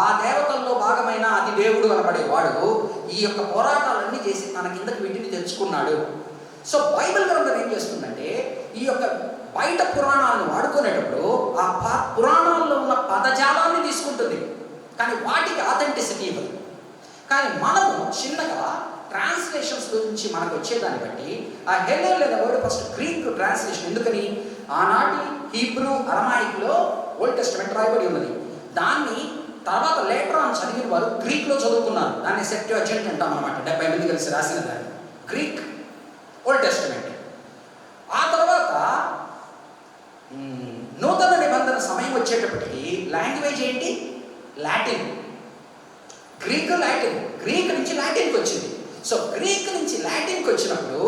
ఆ దేవతల్లో భాగమైన అది దేవుడు అనబడేవాడు ఈ యొక్క పోరాటాలన్నీ చేసి తన కిందకి వీటిని తెచ్చుకున్నాడు. సో బైబిల్ గ్రంథం ఏం చేస్తుందంటే, ఈ యొక్క బయట పురాణాలను వాడుకునేటప్పుడు ఆ పురాణాల్లో ఉన్న పదజాలాన్ని తీసుకుంటుంది, కానీ వాటికి ఆథెంటిసిటీ ఇవ్వదు. కానీ మనము చిన్నగా ట్రాన్స్లేషన్స్ గురించి మనకు వచ్చేదాన్ని బట్టి ఆ హెలెల్ అనే వర్డ్ ఫస్ట్ గ్రీక్ ట్రాన్స్లేషన్. ఎందుకని? ఆనాటి హీబ్రూ అరమాయిక్లో ఓల్డ్ టెస్టమెంట్ రాయబడి ఉన్నది. దాన్ని తర్వాత లేటర్ ఆన్ చదివిన వారు గ్రీక్లో చదువుకున్నారు. దాన్ని సెప్ట్యుజింట్ అంటాం అనమాట. 70 మంది కలిసి రాసిన దాన్ని గ్రీక్ ఓల్డ్ టెస్టమెంట్. ఆ తర్వాత నూతన నిబంధన సమయం వచ్చేటప్పటికి లాంగ్వేజ్ ఏంటి? లాటిన్. గ్రీక్ నుంచి లాటిన్కి వచ్చింది. సో గ్రీక్ నుంచి లాటిన్కి వచ్చినప్పుడు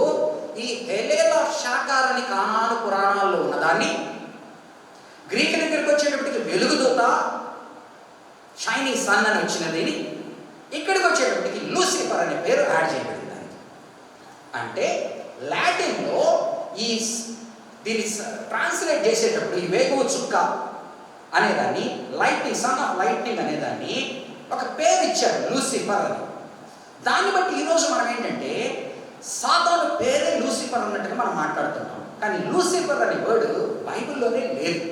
ఈ హెలెల్ ఆఫ్ షాకార్ అని కానాను పురాణాల్లో ఉన్నదాన్ని గ్రీక్ దగ్గరికి వచ్చేటప్పటికి వెలుగుదూత, షైనింగ్ సన్ అని వచ్చినది. ఇక్కడికి వచ్చేటప్పటికి లూసిఫర్ అనే పేరు యాడ్ చేయబడింది దానికి. అంటే లాటిన్లో దీన్ని ట్రాన్స్లేట్ చేసేటప్పుడు ఈ వేకువ చుక్క అనేదాన్ని, లైట్నింగ్, సన్ ఆఫ్ లైట్నింగ్ అనేదాన్ని ఒక పేరు ఇచ్చారు, లూసిఫర్ అని. దాన్ని బట్టి ఈరోజు మనం ఏంటంటే సాతాను పేరే లూసిఫర్ అన్నట్టుగా మనం మాట్లాడుతున్నాం. కానీ లూసిఫర్ అనే వర్డ్ బైబిల్లోనే లేదు.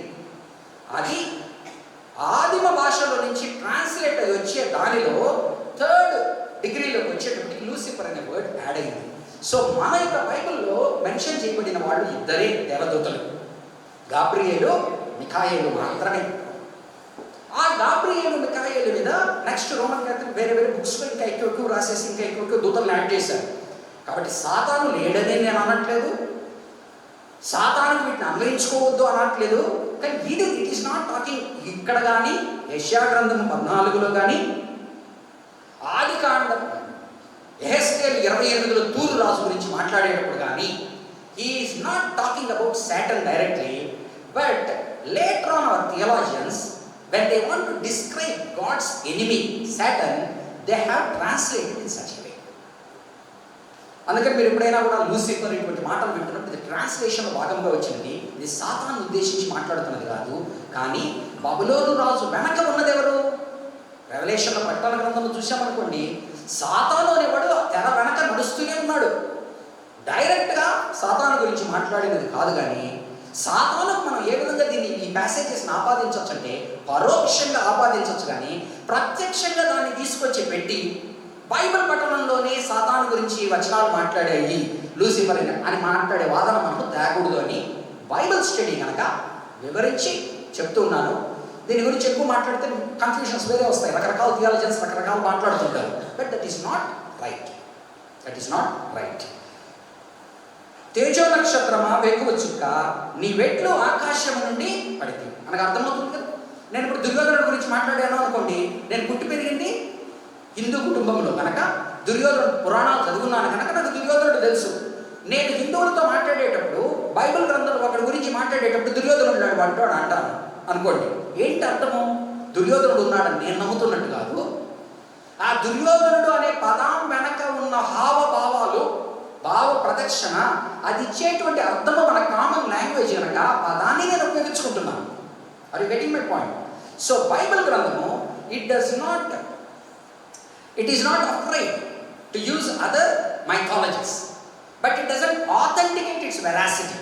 అది ఆదిమ భాషలో నుంచి ట్రాన్స్లేట్ అయ్యి వచ్చే దానిలో 3rd డిగ్రీలోకి వచ్చేటప్పటికి లూసిఫర్ అనే వర్డ్ యాడ్ అయింది. సో మన యొక్క బైబిల్లో మెన్షన్ చేయబడిన వాళ్ళు ఇద్దరే దేవదూతలు, గాబ్రియేలు, మిఖాయేలు మాత్రమే. ఆ గాబ్రియేలు, మిఖాయేలు మీద నెక్స్ట్ రోమన్ క్యాథలిక్ వేరే వేరే బుక్స్లో ఇంకా ఎక్కువ రాసేసి ఇంకా ఎక్కువ దూతలు యాడ్ చేశారు. కాబట్టి సాతాను లేడని నేను అనట్లేదు, సాతాను వీటిని అన్వయించుకోవద్దు అనట్లేదు. కానీ ఇది ఇట్ ఈస్ నాట్ టాకింగ్. ఇక్కడ కానీ యెషయా గ్రంథము 14లో కానీ, ఆది కాండం యెహెజ్కేలు 28లో తూరు రాజు గురించి మాట్లాడేటప్పుడు కానీ he is not talking about Satan directly. But later on our theologians when they want to describe God's enemy Satan, they have translated in such a way. అందుకని మీరు ఎప్పుడైనా కూడా లూసిఫర్ ఇటువంటి మాటలు వింటున్నప్పుడు ఇది ట్రాన్స్లేషన్లో భాగంగా వచ్చినది. ఇది సాతాను ఉద్దేశించి మాట్లాడుతున్నది కాదు. కానీ బబులోను రాజు వెనక ఉన్నది ఎవరు? రెవల్యూషన్లో ప్రకటన గ్రంథంలో చూసామనుకోండి, సాతాను అనేవాడు తెర వెనక నడుస్తూనే ఉన్నాడు. డైరెక్ట్గా సాతాను గురించి మాట్లాడినది కాదు. కానీ సాతానుకు మనం ఏ విధంగా దీన్ని ఈ ప్యాసేజెస్ని ఆపాదించవచ్చు అంటే పరోక్షంగా ఆపాదించవచ్చు, కానీ ప్రత్యక్షంగా దాన్ని తీసుకొచ్చి పెట్టి బైబిల్ పఠనంలోనే సాతాను గురించి వచనాలు మాట్లాడేవి లూసిఫర్ అని మాట్లాడే వాదన మనకు తేకూడదు అని బైబిల్ స్టడీ కనుక వివరించి చెప్తూ ఉన్నాను. దీని గురించి ఎక్కువ మాట్లాడితే కన్ఫ్యూషన్స్ వేరే వస్తాయి, రకరకాల థియాలజన్స్ రకరకాలు మాట్లాడుతుంటారు. But that is not right. That is not right. తేజో నక్షత్రమా వేకువ చుక్క, నీ వెట్లు ఆకాశం నుండి పడితే మనకు అర్థమవుతుంది కదా. నేను ఇప్పుడు దుర్యోధనుడి గురించి మాట్లాడాను అనుకోండి, నేను పుట్టి పెరిగింది హిందూ కుటుంబంలో కనుక దుర్యోధనుడు పురాణాలు చదువున్నాను కనుక నాకు దుర్యోధనుడు తెలుసు. నేను హిందువులతో మాట్లాడేటప్పుడు బైబిల్ గ్రంథంలో ఒకరి గురించి మాట్లాడేటప్పుడు దుర్యోధనుడు అంటాడు అంటాను అనుకోండి. ఏంటి అర్థము? దుర్యోధనుడు ఉన్నాడని నేను నమ్ముతున్నట్టు కాదు. ఆ దుర్యోధనుడు అనే పదం వెనక ఉన్న హావభావాలు, భావ ప్రదర్శన, అది ఇచ్చేటువంటి అర్థము మన కామన్ లాంగ్వేజ్ కనుక ఆ పదాన్ని నేను ఉపయోగించుకుంటున్నాను. Are you getting my point? So Bible గ్రంథము it is not afraid to use other mythologies, but it doesn't authenticate its veracity.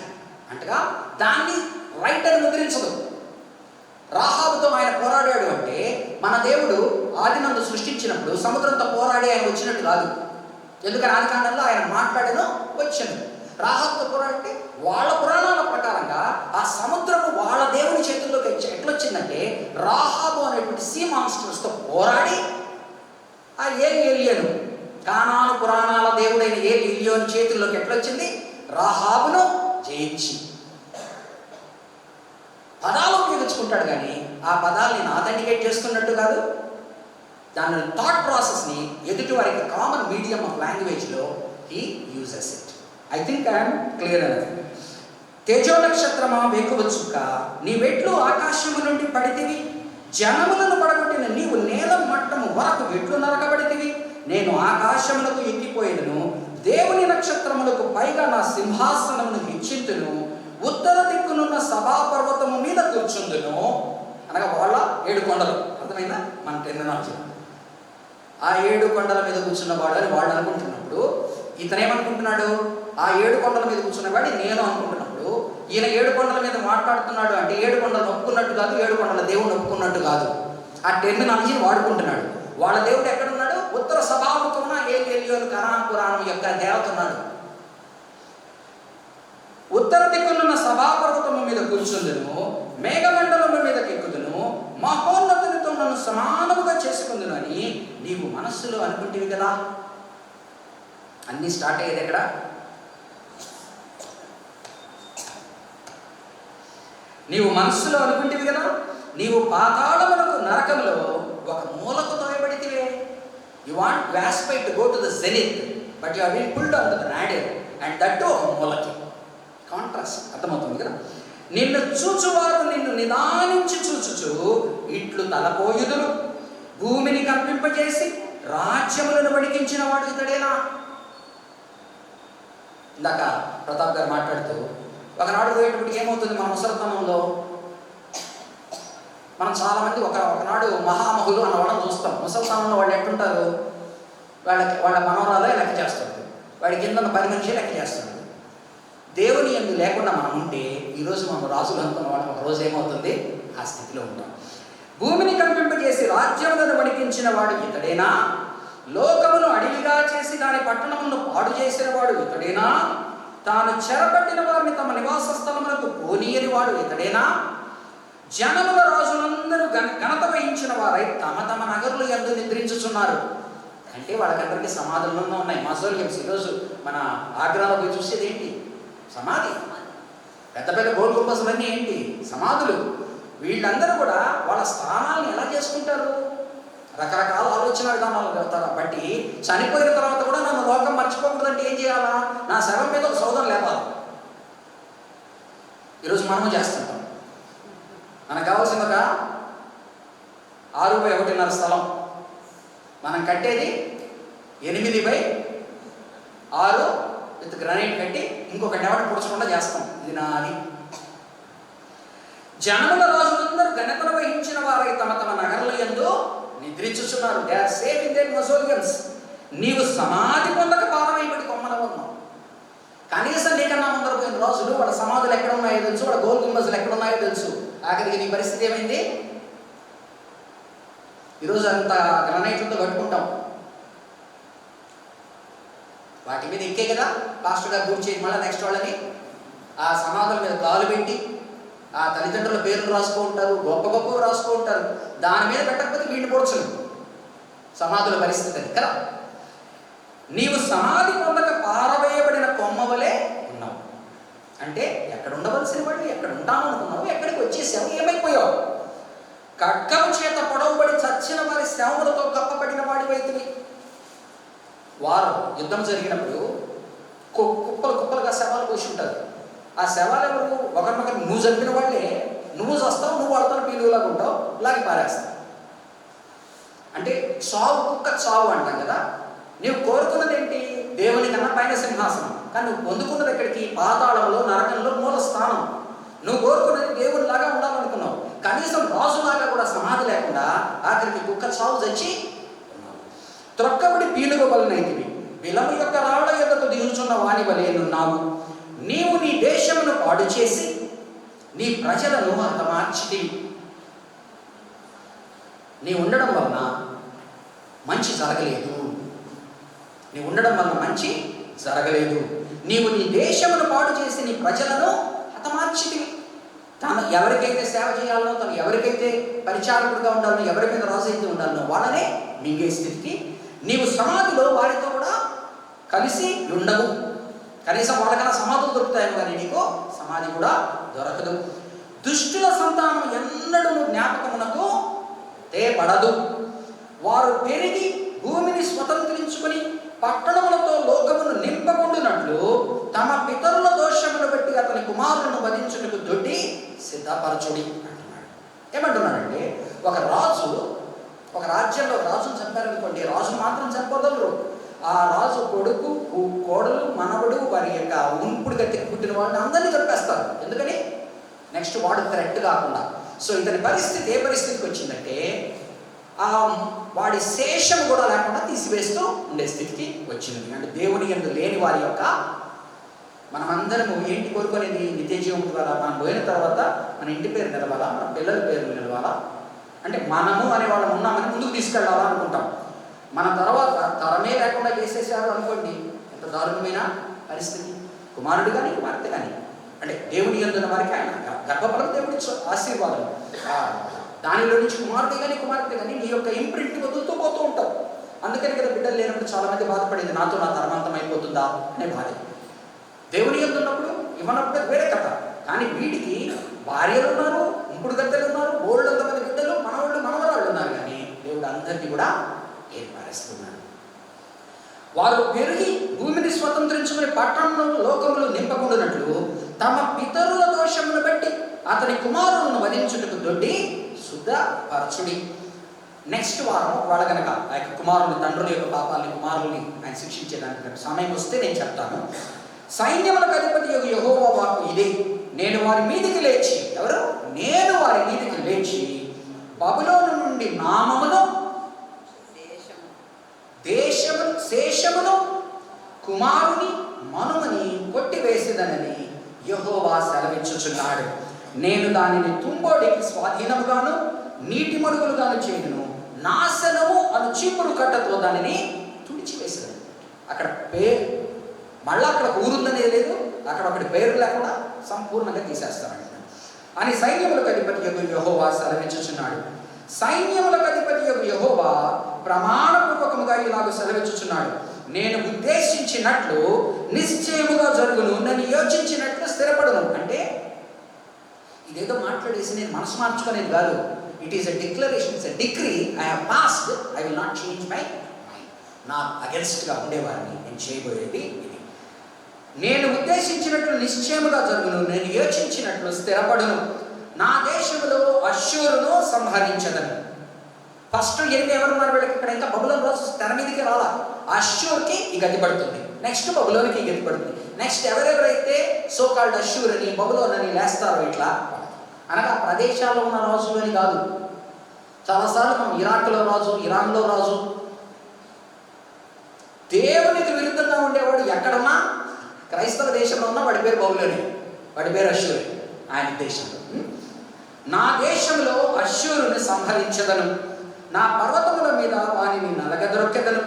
అంటగా దాన్ని రైట్ అని ముద్రించదు. రాహాబుతో ఆయన పోరాడాడు అంటే మన దేవుడు ఆదినందు సృష్టించినప్పుడు సముద్రంతో పోరాడి ఆయన వచ్చినట్టు కాదు. ఎందుకని ఆది కాండంలో ఆయన మాట్లాడను వచ్చాను. రాహాబుతో పోరాడితే వాళ్ళ పురాణాల ప్రకారంగా ఆ సముద్రము వాళ్ళ దేవుని చేతుల్లోకి ఎట్లొచ్చిందంటే రాహాబు అనేటువంటి సీ మాన్స్టర్స్తో పోరాడి ఆ ఏలియను, కానాను పురాణాల దేవుడైన ఏలియోని చేతుల్లోకి ఎట్లొచ్చింది? రాహాబును జయించి. పదాలు ఉపయోగించుకుంటాడు కానీ ఆ పదాలు నేను ఆథెంటికేట్ చేస్తున్నట్టు కాదు. దాని థాట్ ప్రాసెస్ని ఎదుటి వారికి కామన్ మీడియం ఆఫ్ లాంగ్వేజ్లో he uses it. I think I'm clear అని. తేజో నక్షత్రమా వేకువ చుక్క, నీ వెట్లు ఆకాశము నుండి పడితివి, జనములను పడగొట్టిన నీవు నేల మట్టము వరకు వెట్లు నరకబడితివి. నేను ఆకాశములకు ఎక్కిపోయేదను, దేవుని నక్షత్రములకు పైగా నా సింహాసనమును హెచ్చింతును, ఉత్తర దిక్కునున్న సభాపర్వతము మీద కూర్చుందును. అనగా వాళ్ళ 7 కొండలు. అర్థమైందా మన టెర్మినాలజీ? ఆ 7 కొండల మీద కూర్చున్నవాడు అని వాడు అనుకుంటున్నప్పుడు ఇతనేమనుకుంటున్నాడు? ఆ 7 కొండల మీద కూర్చున్నవాడు నేను అనుకుంటున్నప్పుడు ఈయన 7 కొండల మీద మాట్లాడుతున్నాడు అంటే 7 కొండలు ఒప్పుకున్నట్టు కాదు, 7 కొండల దేవుడు ఒప్పుకున్నట్టు కాదు. ఆ టెర్మినాలజీని వాడుకుంటున్నాడు. వాళ్ళ దేవుడు ఎక్కడున్నాడు? ఉత్తర సభాముఖమున ఏలియోను కనాన్ పురాణం యొక్క దేవత ఉన్నాడు. ఉత్తర దిక్కునున్న సభాపర్వతము మీద కూర్చుందును, మేఘమండలము మీదకి ఎక్కుదును, మహోన్నతునితో నన్ను సమానముగా చేసుకుందును అని నీవు మనస్సులో అనుకుంటేవి కదా. అన్నీ స్టార్ట్ అయ్యేది ఎక్కడ? నీవు మనస్సులో అనుకుంటేవి కదా. నీవు పాతాళమునకు నరకములో ఒక మూలకు తోయబడితివే. You want to aspire to go to the zenith, but you are being pulled on to the nadir, and that too ఒక మూలకి. కాంట్రాస్ట్ అర్థమవుతుంది కదా. నిన్ను చూచువారు నిన్ను నిదానించి చూచుచు ఇట్లు తలపోయుదురు. భూమిని కంపింపజేసి రాజ్యములను వణికించిన వాడు ఇతడేనా? ఇందాక ప్రతాప్ గారు మాట్లాడుతూ ఒకనాడు పోయేటప్పటికి ఏమవుతుంది, మన ముసలితనంలో మనం చాలామంది ఒకనాడు మహామహులు అన్న వాళ్ళని చూస్తాం. ముసలితనంలో వాళ్ళు ఎట్టుంటారు, వాళ్ళ మనవరాలే లెక్క చేస్తారు, వాడి కింద 10 మనిషి లెక్క చేస్తారు. దేవుని యందు లేకుండా మనం ఉంటే ఈరోజు మనం రాజులు అనుకున్న వాళ్ళం ఒక రోజు ఏమవుతుంది, ఆ స్థితిలో ఉంటాం. భూమిని కంపింపజేసి రాజ్యములను వణికించిన వాడు ఇతడేనా? లోకమును అడవిగా చేసి దాని పట్టణములను పాడు చేసిన వాడు ఇతడేనా? తాను చెరపట్టిన వారిని తమ నివాస స్థలములకు పోనీయని వాడు ఇతడేనా? జనముల రాజులందరూ ఘనత వహించిన వారై తమ తమ నగరులు యందు నిద్రించుచున్నారు. అంటే వాళ్ళకందరికీ సమాధులను ఉన్నాయి, మజోలియమ్స్. ఈరోజు మన ఆగ్రాలో పోయి చూసేది ఏంటి? సమాధి. పెద్ద పెద్ద గోల్ గుంబసులన్నీ ఏంటి? సమాధులు. వీళ్ళందరూ కూడా వాళ్ళ స్థానాలను ఎలా చేసుకుంటారు? రకరకాల ఆలోచన విధానాలు బట్టి చనిపోయిన తర్వాత కూడా నన్ను లోకం మర్చిపోకూడదంటే ఏం చేయాలా? నా శవం మీద ఒక సౌదం లేపాలి. ఈరోజు మనము చేస్తుంటాం. మనకు కావాల్సిన ఒక 6/1.5 స్థలం, మనం కట్టేది 8/6 విత్ గ్రానైట్ కట్టి ఇంకొకటి ఎవరు పొడుచకుండా చేస్తాం. ఇది నాది. జనముల రాజులందరూ ఘనతను వహించిన వారై తమ తమ నగరుల యందు నిద్రించుచున్నారు. They are safe in their mausoleums. నీవు సమాధి పొందక పారమైబడి కొమ్మల ఉన్నావు. కనీసం నీకన్నా ముందర పోయిన రాజులు వాళ్ళ సమాధులు ఎక్కడ ఉన్నాయో తెలుసు, వాళ్ళ గోల్ గుంబజులు ఎక్కడ ఉన్నాయో తెలుసు. ఆఖరికి నీ పరిస్థితి ఏమైంది? ఈరోజు అంత గ్రానైట్లతో కట్టుకుంటాం, వాటి మీద ఎక్కే కదా పాస్టర్ గారు దూర్ చేసి మళ్ళీ నెక్స్ట్ వాళ్ళని ఆ సమాధుల మీద కాలు పెట్టి ఆ తల్లిదండ్రుల పేర్లు రాసుకుంటారు, గొప్ప గొప్పవి రాసుకుంటారు. దాని మీద పెట్టకపోతే వీడిని పొడుచును. సమాధుల పరిస్థితి అది కదా. నీవు సమాధి పొందక పారవేయబడిన కొమ్మవలే ఉన్నావు. అంటే ఎక్కడ ఉండవలసిన వాడు ఎక్కడ ఉంటాను అనుకున్నావు, ఎక్కడికి వచ్చేసావు, ఏమైపోయావు? ఖడ్గం చేత పొడవబడి చచ్చిన వారి శవములతో కప్పబడిన వాడి వైద్యుని. వారు యుద్ధం జరిగినప్పుడు కుప్పలు కుప్పలుగా శవాలు పోసి ఉంటారు. ఆ శవాలు ఎవరు? ఒకరినొకరు నువ్వు చంపిన వాళ్ళే. నువ్వు చస్తావు, నువ్వు వాళ్ళతో పీలుగులాగా ఉంటావు, లాగి పారేస్తావు. అంటే చావు, కుక్క చావు అంటాం కదా. నువ్వు కోరుకున్నది ఏంటి? దేవుని కన్నా పైన సింహాసనం. కానీ నువ్వు పొందుకున్నది ఎక్కడికి? పాతాళంలో, నరకంలో మూల స్థానం. నువ్వు కోరుకున్నది దేవునిలాగా ఉండాలనుకున్నావు. కనీసం రాజులాగా కూడా సమాధి లేకుండా ఆఖరికి కుక్క చావు చచ్చి త్రొక్కబడి పీలుగ వలనైతివి. బిలము యొక్క రాళ్ల యొద్దకు దిగుచున్న వాని వలెనున్నావు. నీవు నీ దేశమును పాడు చేసి నీ ప్రజలను హతమార్చితివి. నీ ఉండడం వలన మంచి జరగలేదు. నీవు ఉండడం వలన మంచి జరగలేదు. నీవు నీ దేశమును పాడు చేసి నీ ప్రజలను హతమార్చితివి. తను ఎవరికైతే సేవ చేయాలనో, తను ఎవరికైతే పరిచారకుడిగా ఉండాలనో, ఎవరి మీద రాజు అయితే ఉండాలనో వాళ్ళనే మింగే స్థితికి నీవు సమాధిలో వారితో కూడా కలిసి ఉండవు. కనీసం వాళ్ళకన్నా సమాధులు దొరుకుతాయేమో కానీ నీకు సమాధి కూడా దొరకదు. దుష్టుల సంతానం ఎన్నడూ జ్ఞాపకమునకు తేబడదు. వారు పెరిగి భూమిని స్వతంత్రించుకొని పట్టణములతో లోకమును నింపకుండునట్లు తమ పితరుల దోషమును బట్టి అతని కుమారులను వధించుటకు దొడ్డి సిద్ధపరచుడి అంటున్నాడు. ఏమంటున్నాడంటే, ఒక రాజు ఒక రాజ్యంలో రాజును చంపారనుకోండి, రాజును మాత్రం చంపగలరు. ఆ రాజు కొడుకు, కోడలు, మనవడు, వారి యొక్క ఉంపుడు గట్టికి పుట్టిన వాళ్ళని అందరినీ చంపేస్తారు. ఎందుకని? నెక్స్ట్ వాడు థ్రెట్ కాకుండా. సో ఇతని పరిస్థితి ఏ పరిస్థితికి వచ్చిందంటే, వాడి శేషం కూడా లేకుండా తీసివేస్తూ ఉండే స్థితికి వచ్చింది. అంటే దేవుని యందు లేని వారి యొక్క, మనమందరము ఏంటి కోరుకునేది? నిత్య జీవం ద్వారా మనం పోయిన తర్వాత మన ఇంటి పేరు నిలవాలా, మన పిల్లల పేరు నిలవాలా, అంటే మనము అనే వాళ్ళం ఉన్నామని ముందుకు తీసుకెళ్ళాలా అనుకుంటాం. మన తర్వాత తరమే లేకుండా చేసేసారు అనుకోండి, ఎంత దారుణమైన పరిస్థితి. కుమారుడు కానీ కుమార్తె కానీ, అంటే దేవుని యందున్న వారికి ఆయన గర్భఫలం దేవుడి ఆశీర్వాదం. దానిలో నుంచి కుమారుడు కానీ కుమార్తె కానీ నీ యొక్క ఇంప్రింట్ వదులుతూ పోతూ ఉంటావు. అందుకని కదా బిడ్డలు లేనప్పుడు చాలామంది బాధపడేది, నాతో నా తరమంతం అయిపోతుందా అనే బాధ. దేవుని యందు ఉన్నప్పుడు ఇవ్వనప్పుడు వేరే కథ. కానీ వీడికి భార్యలు ఉన్నారు, ఇంపుడు గద్దెలు ఉన్నారు, బోళ్ళంతమంది బిడ్డలు, మనవాళ్ళు మనవరాళ్ళు ఉన్నారు. కానీ దేవుడు అందరినీ కూడా ఏర్పరుస్తున్నాడు. వారు పెరిగి భూమిని స్వతంత్రించుకుని పట్టణంలో లోకములు నింపకుండానట్లు తమ పితరుల దోషమును బట్టి అతని కుమారులను వధించుటకు దొడ్డి శుద్ధపరచుడి. నెక్స్ట్ వారం వాళ్ళు కనుక ఆ యొక్క కుమారుని, తండ్రుల యొక్క పాపాలని, కుమారుల్ని ఆయన శిక్షించేదానికి సమయం వస్తే నేను చెప్తాను. సైన్యములకు అధిపతి యెహోవా వాక్కు ఇదే, నేను వారి మీదికి లేచి, ఎవరు? నేను వారి మీదికి లేచి బబులోను నుండి నామమును, దేశమును, శేషమును, కుమారుని, మనుమని కొట్టివేసేదనని యెహోవా సెలవిచ్చుచున్నాడు. నేను దానిని తుంబోడికి స్వాధీనముగాను నీటి మడుగులుగాను చేయను, నాశనము అను చీపురు కట్టతో దానిని తుడిచివేసేది. అక్కడ పేరు మళ్ళీ అక్కడ ఊరుందనే లేదు, అక్కడ ఒకటి పేరు లేకుండా సంపూర్ణంగా తీసేస్తానండి అని సైన్యములకు అధిపతి యెహోవా సెలవిచ్చుచున్నాడు. సైన్యములకు అధిపతి యెహోవా ప్రమాణపూర్వకముగా ఇలాగ సెలవిచ్చుచున్నాడు, నేను ఉద్దేశించినట్లు నిశ్చయముగా జరుగును, నేను యోచించినట్లు స్థిరపడును. అంటే ఇదేదో మాట్లాడేసి నేను మనసు మార్చుకునేది కాదు. It is a declaration, it's a decree. I have passed, I will not change my mind. నా అగెన్స్ట్గా ఉండేవారిని నేను చేయబోయేది ఇది. నేను ఉద్దేశించినట్లు నిశ్చయముగా జరుగును, నేను యోచించినట్లు స్థిరపడును. నా దేశంలో అష్షూరును సంహరించదను. ఫస్ట్ 8 ఎవరున్నారు వీళ్ళకి? ఇక్కడ ఇంకా బబులోను రోజు తెర మీదకి రాలా. అష్షూర్కి ఈ గతి పడుతుంది, నెక్స్ట్ బబులోనికి ఈ గతి పడుతుంది. నెక్స్ట్ ఎవరెవరైతే సోకాల్డ్ అష్షూర్ అని, బబులోన్ అని లేస్తారో ఇట్లా, అనగా ప్రదేశాల్లో ఉన్న రాజులు అని కాదు. చాలాసార్లు మనం ఇరాక్లో రాజు, ఇరాన్లో రాజు, దేవునికి విరుద్ధంగా ఉండేవాడు ఎక్కడున్నా, క్రైస్తవ దేశంలో ఉన్న వాడి పేరు బబులోనే, వాడి పేరు అష్షూరే ఆయన దేశంలో. నా దేశంలో అష్షూరుని సంహరించదను, నా పర్వతముల మీద వానిని నలగదొక్కెదను,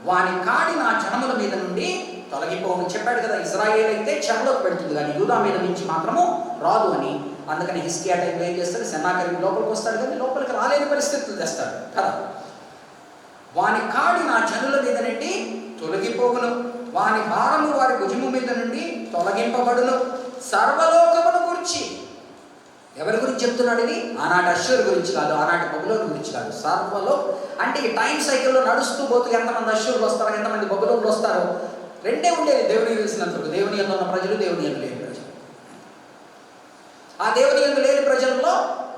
వాని కాడి నా జనముల మీద నుండి తొలగిపోను. చెప్పాడు కదా, ఇజ్రాయేల్ అయితే చెరలోకి పెడుతుంది కానీ యూదా మీద నుంచి మాత్రము రాదు అని. అందుకని హిస్కియా టైంలో ఏం చేస్తాడు? సెన్నాకరి లోపలికి వస్తాడు కానీ లోపలికి రాలేని పరిస్థితులు తెస్తాడు కదా. వాని కాడి నా జనుల మీద నుండి తొలగిపోవును, వాని భారము వారి భుజము మీద నుండి తొలగింపబడును. సర్వలోకమును గురించి, ఎవరి గురించి చెప్తున్నాడు ఇది? ఆనాటి అష్షూరు గురించి కాదు, ఆనాటి బబులోను గురించి కాదు. సర్వలో అంటే ఈ టైం సైకిల్లో నడుస్తూ పోతూ ఎంతమంది అష్షూరులు వస్తారో, ఎంతమంది బబులోనులు వస్తారో రెండే ఉండేది దేవునికి తెలిసినందుకు. దేవుని యందు ఉన్న ప్రజలు, దేవుని యందు లేని ప్రజలు. ఆ దేవుని యందు లేని ప్రజల్లో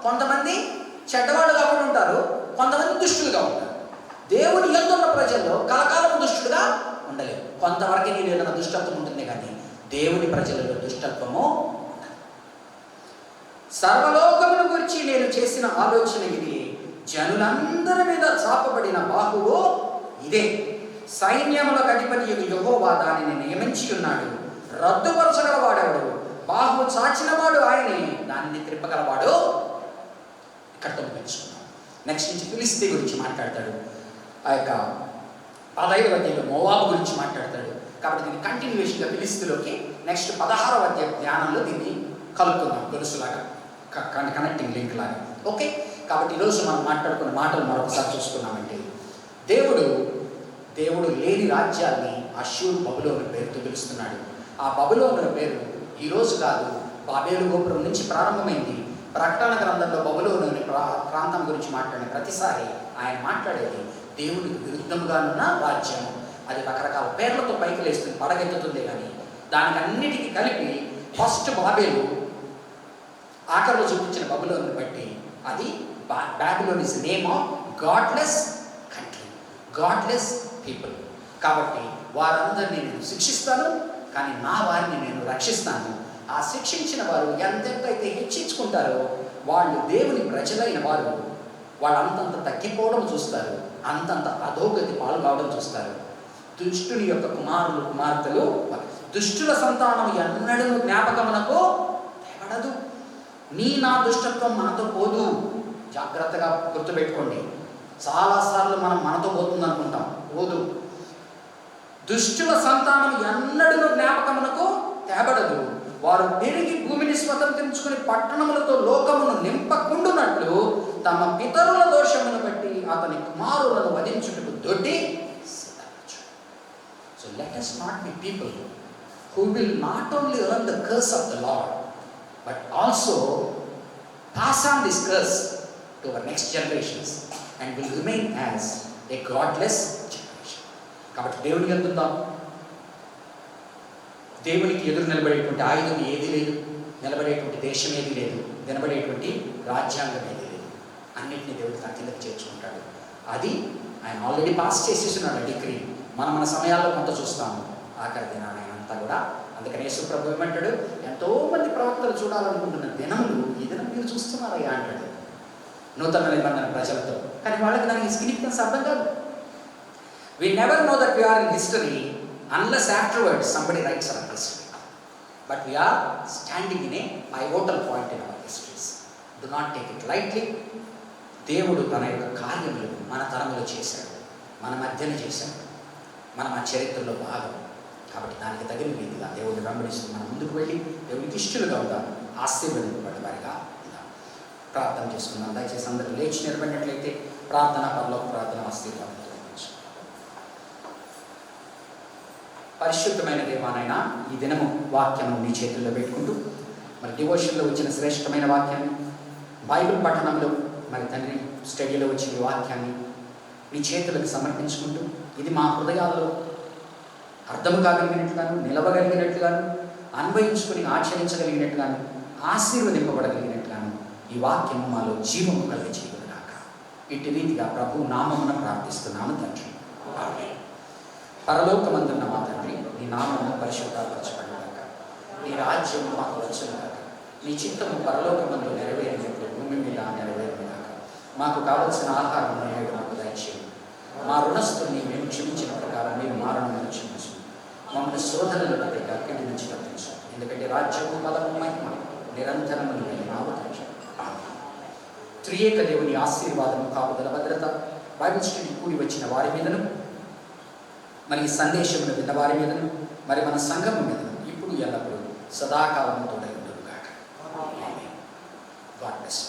కొంతమంది చెడ్డవాళ్ళుగా కూడా ఉంటారు, కొంతమంది దుష్టులుగా ఉంటారు. దేవుని యందు ఉన్న ప్రజల్లో కలకాలం దుష్టుడుగా ఉండలేవు. కొంతవరకు నీ ఏదైనా దుష్టత్వం ఉంటుంది కానీ దేవుని ప్రజలలో దుష్టత్వము. సర్వలోకమును గురించి నేను చేసిన ఆలోచన ఇది, జనులందరి మీద చాపబడిన బాహువు ఇదే. సైన్యములకు అధిపతి యెహోవా దానిని నియమించి ఉన్నాడు. రద్దుపరచగలవాడెవడు? బాహువు చాచినవాడు ఆయనే, దానిని త్రిప్పగలవాడు. ఇక్కడతో పెంచుకున్నాం. నెక్స్ట్ నుంచి ఫిలిస్తీ గురించి మాట్లాడతాడు. ఆ యొక్క 15వ అధ్యాయంలో మోవాబు గురించి మాట్లాడతాడు. కాబట్టి దీన్ని కంటిన్యూషన్గా ఫిలిస్తీలోకి నెక్స్ట్ 16వ అధ్యాయం ధ్యానంలో దీన్ని కలుపుకుందాం, గొలుసులాగా, కనెక్టింగ్ లింక్ లాగా. ఓకే, కాబట్టి ఈరోజు మనం మాట్లాడుకున్న మాటలు మరొకసారి చూసుకున్నామంటే, దేవుడు లేని రాజ్యాన్ని అష్షూరు, బబులోను పేరుతో పిలుస్తున్నాడు. ఆ బబులోను పేరు ఈరోజు కాదు, బాబేలు గోపురం నుంచి ప్రారంభమైంది. ప్రకటన గ్రంథంలో బబులోను ప్రాంతం గురించి మాట్లాడిన ప్రతిసారి ఆయన మాట్లాడేది దేవునికి విరుద్ధంగానున్న రాజ్యం. అది రకరకాల పేర్లతో పైకి లేస్తుంది, పడగెత్తుతుంది. కానీ దానికి అన్నిటికీ కలిపి ఫస్ట్ బాబేలు, ఆఖరిలో చూపించిన బబులోను బట్టి అది Babylon is name of godless country, godless people. కాబట్టి వారందరినీ నేను శిక్షిస్తాను, కానీ నా వారిని నేను రక్షిస్తాను. ఆ శిక్షించిన వారు ఎంతెంతైతే హెచ్చించుకుంటారో వాళ్ళు దేవుని ప్రజలైన వారు వాళ్ళంతంత తగ్గిపోవడం చూస్తారు, అంతంత అధోగతి పాలు కావడం చూస్తారు. దుష్టుని యొక్క కుమారులు, కుమార్తెలు, దుష్టుల సంతానం ఎన్నడూ జ్ఞాపకమునకు తేబడదు. నా దుష్టత్వం మనతో పోదు. జాగ్రత్తగా గుర్తుపెట్టుకోండి. చాలాసార్లు మనం మనతో పోతుంది అనుకుంటాం, పోదు. దుష్టుల సంతానం ఎన్నడూ జ్ఞాపకమునకు తేబడదు. వారు పెరిగి భూమిని స్వతంత్రించుకుని పట్టణములతో లోకమును నింపకుండునట్లు తమ పితరుల దోషమును బట్టి అతని కుమారులను వధించుటకు దొడ్డి సిద్ధపరచు. So let us not be people who will not only earn the curse of the Lord, but also pass on this curse to our next generations and will remain as a godless generation. కాబట్టి దేవుని యందు ఉందాం, దేవునికి ఎదురు నిలబడేటువంటి ఆయుధం ఏది లేదు, నిలబడేటువంటి దేశం ఏది లేదు, నిలబడేటువంటి రాజ్యాంగం ఏది లేదు. అన్నింటినీ దేవుడు తన కిందకి చేర్చుకుంటాడు. అది ఆయన ఆల్రెడీ పాస్ చేసేస్తున్నాడు డిగ్రీ. మన సమయాల్లో కొంత చూస్తాము, ఆఖరి దినాన ఆయన అంతా కూడా. అందుకని యేసు ప్రభు ఏమంటాడు, ఎంతోమంది ప్రవక్తలు చూడాలనుకుంటున్న దినములు ఈ దినం మీరు చూస్తున్నారయ్యా అంటాడు నూతన నిబంధన ప్రజలతో. కానీ వాళ్ళకి దానికి సిగ్నిఫికెన్స్ అర్థం కాదు. We never know that we are in history unless afterwards somebody writes our history. But we are standing in a pivotal point in our histories. Do not take it lightly. దేవుడు తన యొక్క కార్యములు మన తరములో చేశాడు, మన మధ్యన చేశాడు, మన చరిత్రలో భాగం. కాబట్టి దానికి తగిన రీతిగా దేవుడిని వెంబడిస్తూ మనం ముందుకు వెళ్ళి దేవుడికి ఇష్టలుగా ఉందాం, ఆశీర్వదింపబడేవారిగా ఉందాం. ప్రార్థన చేసుకుందాం. దయచేసి అందరూ లేచి నిలబడినట్లయితే ప్రార్థన, పరలోక ప్రార్థన, ఆశీర్వాదంతో పరిశుద్ధమైన దేవానైనా ఈ దినము వాక్యము నీ చేతుల్లో పెట్టుకుంటూ, మరి డివోషన్లో వచ్చిన శ్రేష్టమైన వాక్యాన్ని, బైబిల్ పఠనంలో మరి తండ్రి స్టడీలో వచ్చిన వాక్యాన్ని నీ చేతులకు సమర్పించుకుంటూ, ఇది మా హృదయాల్లో అర్థం కాగలిగినట్లుగాను, నిలవగలిగినట్లుగాను, అన్వయించుకుని ఆచరించగలిగినట్లుగాను, ఆశీర్వదింపబడగలిగినట్లుగాను ఈ వాక్యము మాలో జీవము కలిగి చేయగలగాక. ఇటు రీతిగా ప్రభు నామమున ప్రార్థిస్తున్నాము తండ్రి, ఆమేన్. పరలోకమందున్న మా తండ్రి, నీ నామము పరిశుద్ధపరచబడుగాక, నీ రాజ్యము మాకు వచ్చుగాక, నీ చిత్తము పరలోకమందు నెరవేరినట్లు భూమి మీద నెరవేరుగాక. మాకు కావలసిన ఆహారం నేడు మాకు దయచేయండి. మా రుణస్తుల్ని మేము క్షమించిన ప్రకారం మీరు మా రుణములను క్షమించు. మమ్మల్ని శోధనలు పడక అక్కడి నుంచి తప్పించు. ఎందుకంటే రాజ్యము, బలము, మహిమ నిరంతరము నావు తండ్రి, ఆమేన్. త్రియేక దేవుని ఆశీర్వాదము, కాపుదల, భద్రత బైబిల్ స్టడీ కూడి వచ్చిన వారి మీదను, మరి ఈ సందేశమును విన్న వారి మీదను, మరి మన సంఘము మీదను ఇప్పుడు ఎల్లప్పుడూ సదాకాలము తోడై ఉండుగాక. ఆమేన్. God bless.